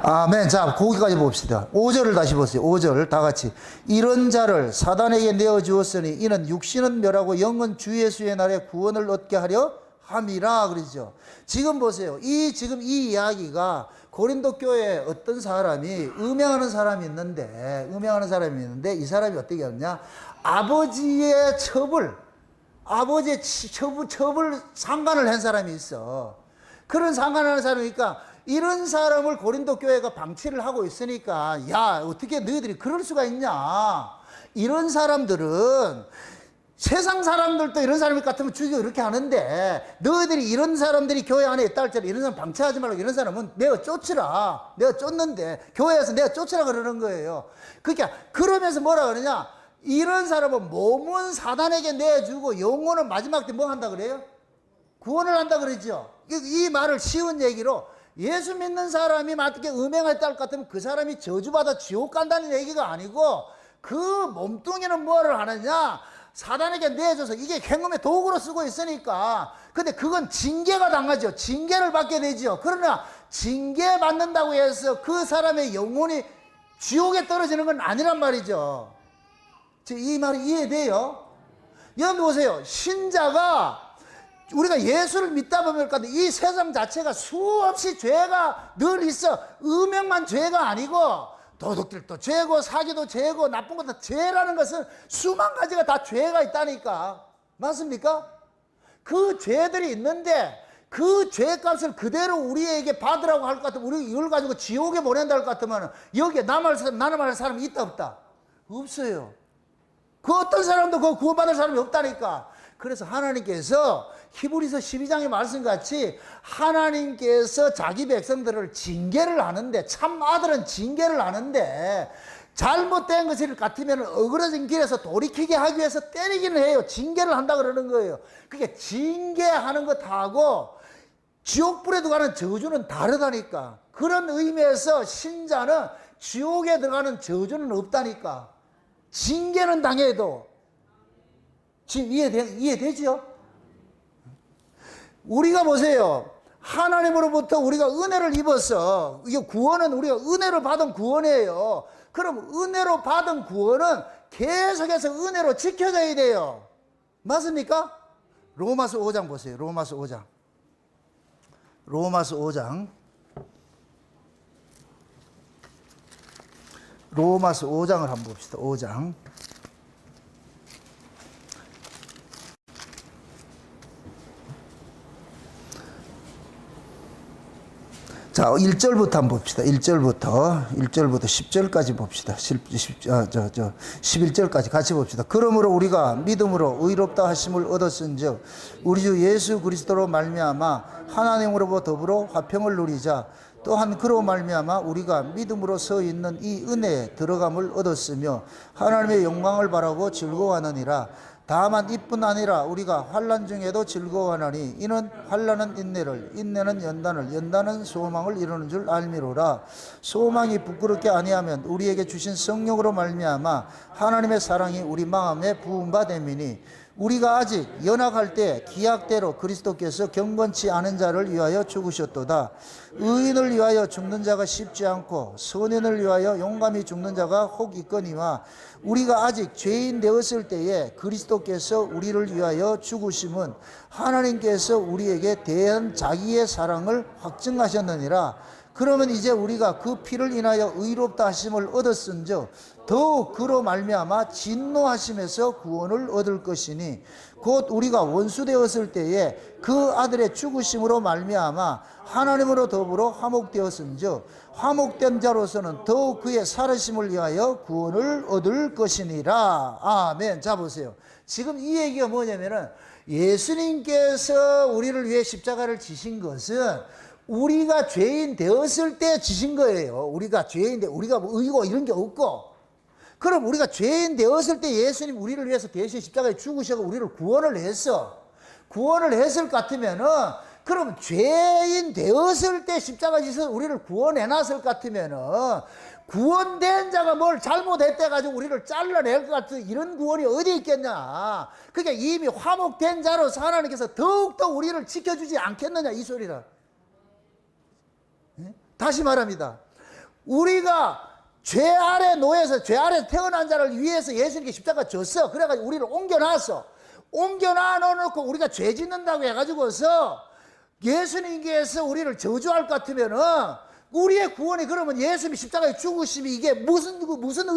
아멘. 자, 거기까지 봅시다. 5절을 다시 보세요. 5절 다 같이. 이런 자를 사단에게 내어주었으니 이는 육신은 멸하고 영은 주 예수의 날에 구원을 얻게 하려 함이라 그러죠. 지금 보세요. 지금 이 이야기가 고린도 교회에 어떤 사람이 음행하는 사람이 있는데 이 사람이 어떻게 하느냐? 아버지의 처벌 상관을 한 사람이 있어. 그런 상관을 하는 사람이니까 이런 사람을 고린도 교회가 방치를 하고 있으니까 야, 어떻게 너희들이 그럴 수가 있냐? 이런 사람들은 세상 사람들도 이런 사람이 같으면 죽이고 이렇게 하는데 너희들이 이런 사람들이 교회 안에 있다 할지라도 이런 사람 방치하지 말고 이런 사람은 내가 쫓으라. 내가 쫓는데 교회에서 내가 쫓으라 그러는 거예요. 그러니까 그러면서 뭐라 그러냐? 이런 사람은 몸은 사단에게 내주고 영혼은 마지막 때 뭐 한다 그래요? 구원을 한다 그러죠. 이 말을 쉬운 얘기로 예수 믿는 사람이 만약에 음행했다 할 것 같으면 그 사람이 저주받아 지옥 간다는 얘기가 아니고 그 몸뚱이는 뭐를 하느냐? 사단에게 내줘서 이게 행음의 도구로 쓰고 있으니까. 근데 그건 징계가 당하죠. 징계를 받게 되죠. 그러나 징계받는다고 해서 그 사람의 영혼이 지옥에 떨어지는 건 아니란 말이죠. 이 말이 이해돼요? 여러분 보세요. 신자가 우리가 예수를 믿다 보면 이 세상 자체가 수없이 죄가 늘 있어. 음행만 죄가 아니고 도둑질도 죄고 사기도 죄고 나쁜 것도 죄라는 것은 수만 가지가 다 죄가 있다니까. 맞습니까? 그 죄들이 있는데 그 죄값을 그대로 우리에게 받으라고 할 것 같으면 우리 이걸 가지고 지옥에 보낸다 할 것 같으면 여기에 나는 말 사람이 있다 없다? 없어요. 그 어떤 사람도 그 구원받을 사람이 없다니까. 그래서 하나님께서 히브리서 12장의 말씀같이 하나님께서 자기 백성들을 징계를 하는데 참 아들은 징계를 하는데 잘못된 것을 같으면 어그러진 길에서 돌이키게 하기 위해서 때리기는 해요. 징계를 한다 그러는 거예요. 그러니까 징계하는 것하고 지옥불에 들어가는 저주는 다르다니까. 그런 의미에서 신자는 지옥에 들어가는 저주는 없다니까. 징계는 당해도. 지금 이해되죠? 우리가 보세요. 하나님으로부터 우리가 은혜를 입어서, 이게 구원은 우리가 은혜로 받은 구원이에요. 그럼 은혜로 받은 구원은 계속해서 은혜로 지켜져야 돼요. 맞습니까? 로마서 5장 보세요. 로마서 5장. 로마서 5장. 로마서 5장을 한번 봅시다. 5장. 자, 1절부터 한번 봅시다. 1절부터 10절까지 봅시다. 11절까지 같이 봅시다. 그러므로 우리가 믿음으로 의롭다 하심을 얻었은즉 우리 주 예수 그리스도로 말미암아 하나님으로부터 더불어 화평을 누리자. 또한 그로 말미암아 우리가 믿음으로 서 있는 이 은혜에 들어감을 얻었으며 하나님의 영광을 바라고 즐거워하느니라. 다만 이뿐 아니라 우리가 환난 중에도 즐거워하나니 이는 환난은 인내를, 인내는 연단을, 연단은 소망을 이루는 줄 알미로라. 소망이 부끄럽게 아니하면 우리에게 주신 성령으로 말미암아 하나님의 사랑이 우리 마음에 부은 바 됨이니 우리가 아직 연약할 때 기약대로 그리스도께서 경건치 않은 자를 위하여 죽으셨도다. 의인을 위하여 죽는 자가 쉽지 않고 선인을 위하여 용감히 죽는 자가 혹 있거니와 우리가 아직 죄인 되었을 때에 그리스도께서 우리를 위하여 죽으심은 하나님께서 우리에게 대한 자기의 사랑을 확증하셨느니라. 그러면 이제 우리가 그 피를 인하여 의롭다 하심을 얻었은즉 더욱 그로 말미암아 진노하심에서 구원을 얻을 것이니 곧 우리가 원수 되었을 때에 그 아들의 죽으심으로 말미암아 하나님으로 더불어 화목되었은즉 화목된 자로서는 더욱 그의 살으심을 위하여 구원을 얻을 것이니라. 아멘. 자 보세요. 지금 이 얘기가 뭐냐면은 예수님께서 우리를 위해 십자가를 지신 것은 우리가 죄인 되었을 때 지신 거예요. 우리가 죄인데 우리가 뭐 의고 이런 게 없고, 그럼 우리가 죄인 되었을 때 예수님 우리를 위해서 대신 십자가에 죽으셔서 우리를 구원을 했어. 구원을 했을 것 같으면은, 그럼 죄인 되었을 때 십자가에 지셔서 우리를 구원해 놨을 것 같으면은 구원된 자가 뭘 잘못했대 가지고 우리를 잘라낼 것 같은 이런 구원이 어디 있겠냐. 그러니까 이미 화목된 자로서 하나님께서 더욱더 우리를 지켜주지 않겠느냐 이 소리라. 다시 말합니다. 우리가 죄 아래 놓여서 죄 아래 태어난 자를 위해서 예수님께 십자가 졌어. 그래가지고 우리를 옮겨놨어. 옮겨놔 놓고 우리가 죄 짓는다고 해가지고서 예수님께서 우리를 저주할 것 같으면은 우리의 구원이 그러면 예수님이 십자가에 죽으심이 이게 무슨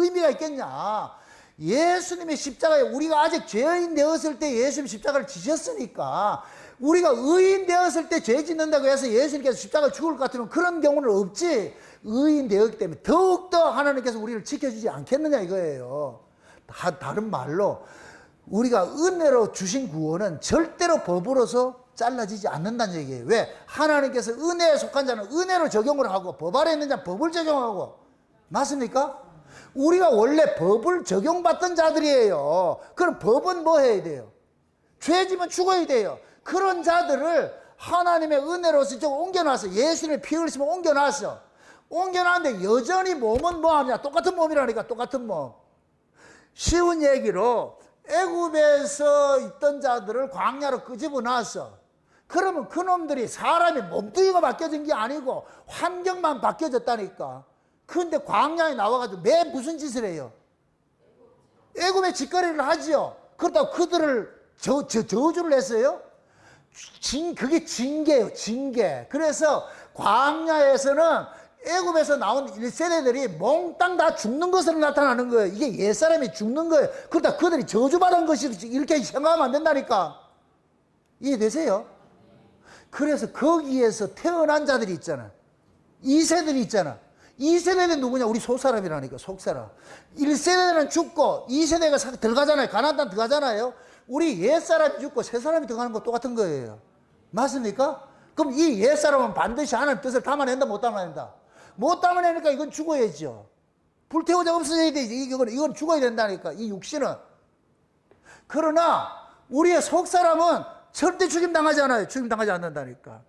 의미가 있겠냐. 예수님의 십자가에 우리가 아직 죄인 되었을 때 예수님 십자가를 지셨으니까 우리가 의인 되었을 때 죄 짓는다고 해서 예수님께서 십자가를 죽을 것 같으면 그런 경우는 없지. 의인 되었기 때문에 더욱더 하나님께서 우리를 지켜주지 않겠느냐 이거예요. 다른 말로 우리가 은혜로 주신 구원은 절대로 법으로서 잘라지지 않는다는 얘기예요. 왜? 하나님께서 은혜에 속한 자는 은혜로 적용을 하고 법 아래 있는 자는 법을 적용하고. 맞습니까? 우리가 원래 법을 적용받던 자들이에요. 그럼 법은 뭐 해야 돼요? 죄 지면 죽어야 돼요. 그런 자들을 하나님의 은혜로서 이쪽으로 옮겨놨어. 예수님의 피 흘리심을 옮겨놨어. 옮겨놨는데 여전히 몸은 뭐 하냐? 똑같은 몸이라니까. 똑같은 몸. 쉬운 얘기로 애굽에서 있던 자들을 광야로 끄집어 놨어. 그러면 그놈들이 사람이 몸뚱이가 바뀌어진 게 아니고 환경만 바뀌어졌다니까. 그런데 광야에 나와가지고 매 무슨 짓을 해요? 애굽의 짓거리를 하지요. 그렇다고 그들을 저주를 했어요? 그게 징계예요, 징계. 그래서 광야에서는 애굽에서 나온 1세대들이 몽땅 다 죽는 것으로 나타나는 거예요. 이게 옛사람이 죽는 거예요. 그러다 그들이 저주받은 것이 이렇게 생각하면 안 된다니까. 이해되세요? 그래서 거기에서 태어난 자들이 있잖아. 2세들이 있잖아. 2세대는 누구냐? 우리 속사람이라니까, 속사람. 1세대는 죽고 2세대가 들어가잖아요. 가나안 땅 들어가잖아요. 우리 옛사람이 죽고 새사람이 들어가는 거 똑같은 거예요. 맞습니까? 그럼 이 옛사람은 반드시 하나님 뜻을 담아낸다, 못 담아낸다? 못 담아내니까 이건 죽어야죠. 불태우자 없어져야 되지. 이건 죽어야 된다니까, 이 육신은. 그러나 우리의 속사람은 절대 죽임당하지 않아요. 죽임당하지 않는다니까.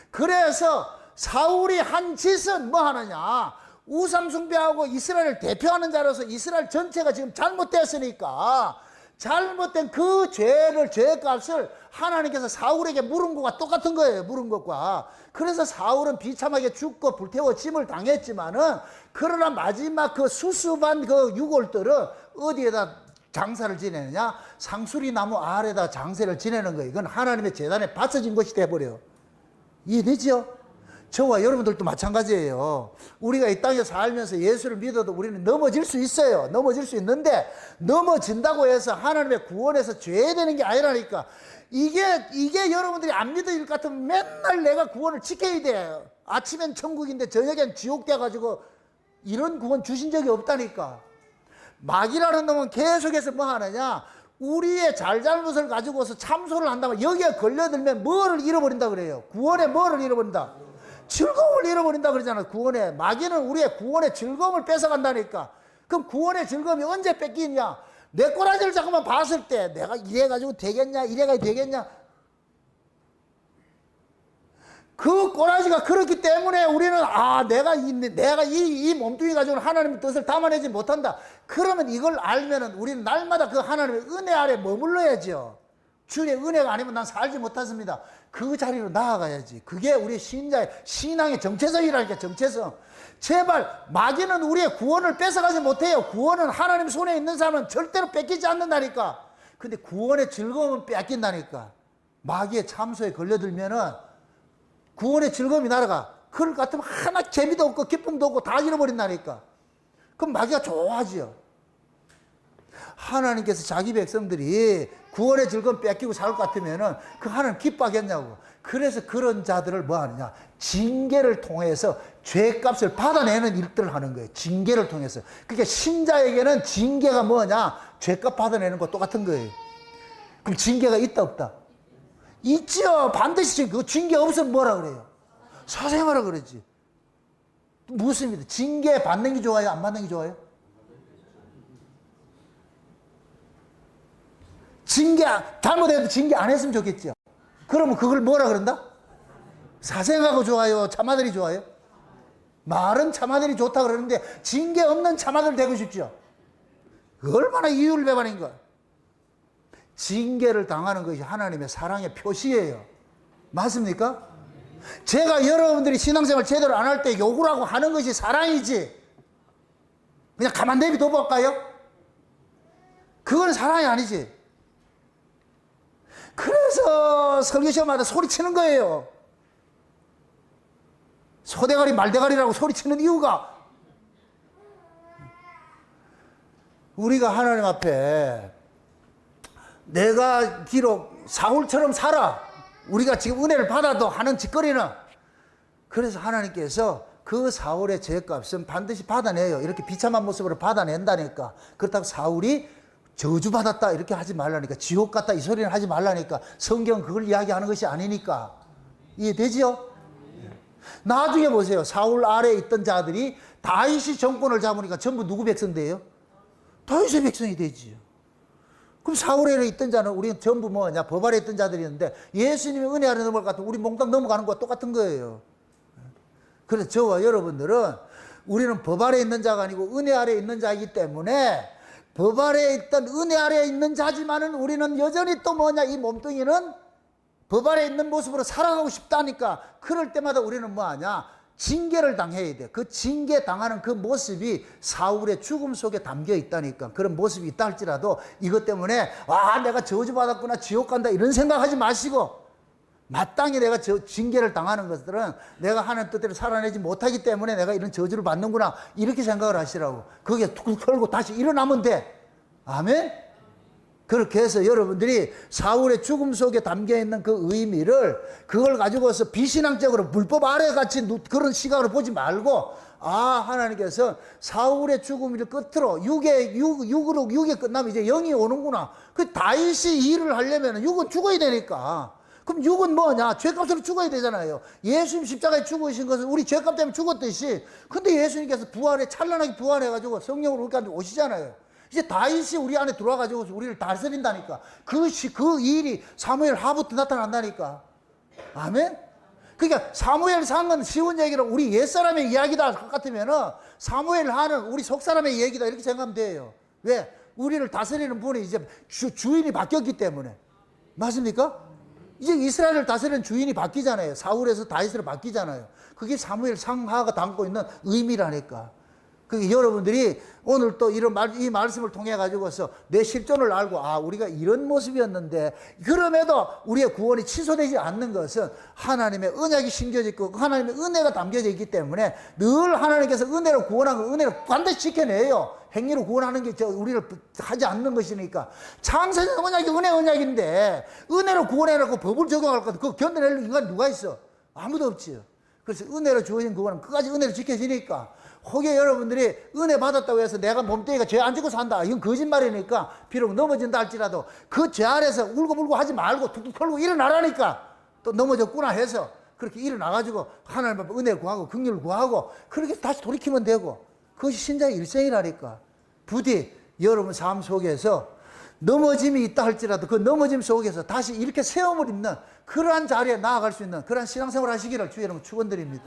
그래서 사울이 한 짓은 뭐 하느냐? 우상 숭배하고 이스라엘을 대표하는 자로서 이스라엘 전체가 지금 잘못됐으니까 잘못된 그 죄값을 하나님께서 사울에게 물은 것과 똑같은 거예요. 물은 것과. 그래서 사울은 비참하게 죽고 불태워짐을 당했지만은, 그러나 마지막 그 수습한 그 유골들은 어디에다 장사를 지내느냐? 상수리 나무 아래다 장사를 지내는 거예요. 이건 하나님의 제단에 바쳐진 것이 돼버려요. 이해되죠? 저와 여러분들도 마찬가지예요. 우리가 이 땅에 살면서 예수를 믿어도 우리는 넘어질 수 있어요. 넘어질 수 있는데, 넘어진다고 해서 하나님의 구원에서 죄되는 게 아니라니까. 이게 여러분들이 안 믿을 것 같으면 맨날 내가 구원을 지켜야 돼요. 아침엔 천국인데 저녁엔 지옥 돼가지고 이런 구원 주신 적이 없다니까. 마귀라는 놈은 계속해서 뭐 하느냐? 우리의 잘잘못을 가지고서 참소를 한다면 여기에 걸려들면 뭐를 잃어버린다 그래요? 구원에 뭐를 잃어버린다? 즐거움을 잃어버린다 그러잖아요. 구원에. 마귀는 우리의 구원의 즐거움을 뺏어간다니까. 그럼 구원의 즐거움이 언제 뺏기냐? 내 꼬라지를 잠깐만 봤을 때 내가 이래가지고 되겠냐? 이래가지고 되겠냐? 그 꼬라지가 그렇기 때문에 우리는 내가 이 몸뚱이 가지고는 하나님의 뜻을 담아내지 못한다. 그러면 이걸 알면은 우리는 날마다 그 하나님의 은혜 아래 머물러야죠. 주의 은혜가 아니면 난 살지 못하습니다. 그 자리로 나아가야지. 그게 우리 신앙의 정체성이라니까, 정체성. 제발 마귀는 우리의 구원을 뺏어가지 못해요. 구원은 하나님 손에 있는 사람은 절대로 뺏기지 않는다니까. 근데 구원의 즐거움은 뺏긴다니까. 마귀의 참소에 걸려들면은 구원의 즐거움이 날아가. 그럴 것 같으면 하나 재미도 없고 기쁨도 없고 다 잃어버린다니까. 그럼 마귀가 좋아하지요. 하나님께서 자기 백성들이 구원의 즐거움 뺏기고 살 것 같으면은 그 하나님 기뻐하겠냐고. 그래서 그런 자들을 뭐 하느냐, 징계를 통해서 죄값을 받아내는 일들을 하는 거예요. 징계를 통해서. 그러니까 신자에게는 징계가 뭐냐, 죄값 받아내는 거 똑같은 거예요. 그럼 징계가 있다 없다? 있죠. 반드시 그 징계 없으면 뭐라 그래요? 사생하라 그러지. 무엇입니다? 징계 받는 게 좋아요, 안 받는 게 좋아요? 징계, 잘못해도 징계 안 했으면 좋겠죠. 그러면 그걸 뭐라 그런다? 사생하고 좋아요, 참아들이 좋아요? 말은 참아들이 좋다 그러는데 징계 없는 참아들 되고 싶죠. 얼마나 이율배반인 거야. 징계를 당하는 것이 하나님의 사랑의 표시예요. 맞습니까? 제가 여러분들이 신앙생활 제대로 안 할 때 욕을 하고 하는 것이 사랑이지, 그냥 가만 내비둬 볼까요? 그건 사랑이 아니지. 그래서 설교시간마다 소리치는 거예요. 소대가리 말대가리라고 소리치는 이유가, 우리가 하나님 앞에 내가 비록 사울처럼 살아, 우리가 지금 은혜를 받아도 하는 짓거리는, 그래서 하나님께서 그 사울의 죄값은 반드시 받아내요. 이렇게 비참한 모습으로 받아낸다니까. 그렇다고 사울이 저주받았다 이렇게 하지 말라니까, 지옥 갔다 이 소리는 하지 말라니까. 성경은 그걸 이야기하는 것이 아니니까. 이해되지요? 나중에 보세요. 사울 아래에 있던 자들이 다윗이 정권을 잡으니까 전부 누구 백성 돼요? 다윗의 백성이 되지요. 그럼 사울 아래에 있던 자는 우리는 전부 뭐냐, 법 아래에 있던 자들이었는데 예수님이 은혜 아래 넘어갈 것 같으면 우리 몽땅 넘어가는 거와 똑같은 거예요. 그래서 저와 여러분들은 우리는 법 아래에 있는 자가 아니고 은혜 아래에 있는 자이기 때문에, 법 아래에 있던 은혜 아래에 있는 자지만은 우리는 여전히 또 뭐냐, 이 몸뚱이는 법 아래에 있는 모습으로 살아가고 싶다니까. 그럴 때마다 우리는 뭐하냐, 징계를 당해야 돼. 그 징계 당하는 그 모습이 사울의 죽음 속에 담겨 있다니까. 그런 모습이 있다 할지라도 이것 때문에 내가 저주받았구나, 지옥 간다 이런 생각하지 마시고, 마땅히 내가 징계를 당하는 것들은 내가 하는 뜻대로 살아내지 못하기 때문에 내가 이런 저주를 받는구나, 이렇게 생각을 하시라고. 그게 툭 털고 다시 일어나면 돼. 아멘? 그렇게 해서 여러분들이 사울의 죽음 속에 담겨있는 그 의미를, 그걸 가지고서 비신앙적으로 불법 아래 같이 그런 시각으로 보지 말고, 하나님께서 사울의 죽음을 끝으로 육이 끝나면 이제 영이 오는구나. 그 다윗이 일을 하려면 육은 죽어야 되니까. 그럼 육은 뭐냐? 죄값으로 죽어야 되잖아요. 예수님 십자가에 죽으신 것은 우리 죄값 때문에 죽었듯이, 근데 예수님께서 찬란하게 부활해가지고 성령으로 우리까지 오시잖아요. 이제 다윗이 우리 안에 들어와가지고 우리를 다스린다니까. 그 일이 사무엘 하부터 나타난다니까. 아멘? 그러니까 사무엘 상은 쉬운 얘기로 우리 옛사람의 이야기다 같으면은 사무엘 하는 우리 속사람의 얘기다 이렇게 생각하면 돼요. 왜? 우리를 다스리는 분이 이제 주인이 바뀌었기 때문에. 맞습니까? 이제 이스라엘을 다스리는 주인이 바뀌잖아요. 사울에서 다윗으로 바뀌잖아요. 그게 사무엘 상하가 담고 있는 의미라니까. 그러니까 여러분들이 오늘 또 이 말씀을 통해 가지고서 내 실존을 알고, 우리가 이런 모습이었는데, 그럼에도 우리의 구원이 취소되지 않는 것은 하나님의 언약이 심겨져 있고 하나님의 은혜가 담겨져 있기 때문에, 늘 하나님께서 은혜로 구원한 거 은혜로 반드시 지켜내요. 행위로 구원하는 게 우리를 하지 않는 것이니까. 창세전 언약이 언약인데 은혜로 구원해놓고 법을 적용할 것 같아. 그거 견뎌낼 인간 누가 있어? 아무도 없지요. 그래서 은혜로 주어진 그거는 끝까지 은혜로 지켜지니까. 혹여 여러분들이 은혜 받았다고 해서 내가 몸뚱이가 죄 안 지고 산다, 이건 거짓말이니까. 비록 넘어진다 할지라도 그 죄 아래서 울고불고 하지 말고 툭툭 털고 일어나라니까. 또 넘어졌구나 해서 그렇게 일어나가지고 하나님 앞에 은혜를 구하고 긍휼을 구하고 그렇게 다시 돌이키면 되고, 그것이 신자의 일생이라니까. 부디 여러분 삶 속에서 넘어짐이 있다 할지라도 그 넘어짐 속에서 다시 이렇게 세움을 입는 그러한 자리에 나아갈 수 있는 그러한 신앙생활 하시기를 주의 이름으로 축원드립니다.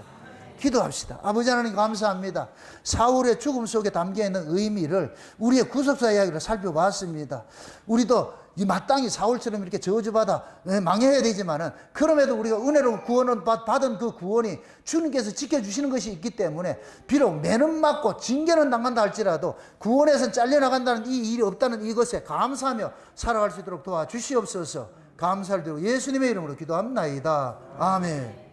기도합시다. 아버지 하나님 감사합니다. 사울의 죽음 속에 담겨있는 의미를 우리의 구속사 이야기를 살펴봤습니다. 우리도 이 마땅히 사울처럼 이렇게 저주받아 망해야 되지만은 그럼에도 우리가 은혜로 구원을 받은 그 구원이 주님께서 지켜주시는 것이 있기 때문에 비록 매는 맞고 징계는 당한다 할지라도 구원에서 잘려나간다는 이 일이 없다는 이것에 감사하며 살아갈 수 있도록 도와주시옵소서. 감사를 드리고 예수님의 이름으로 기도합나이다. 아멘.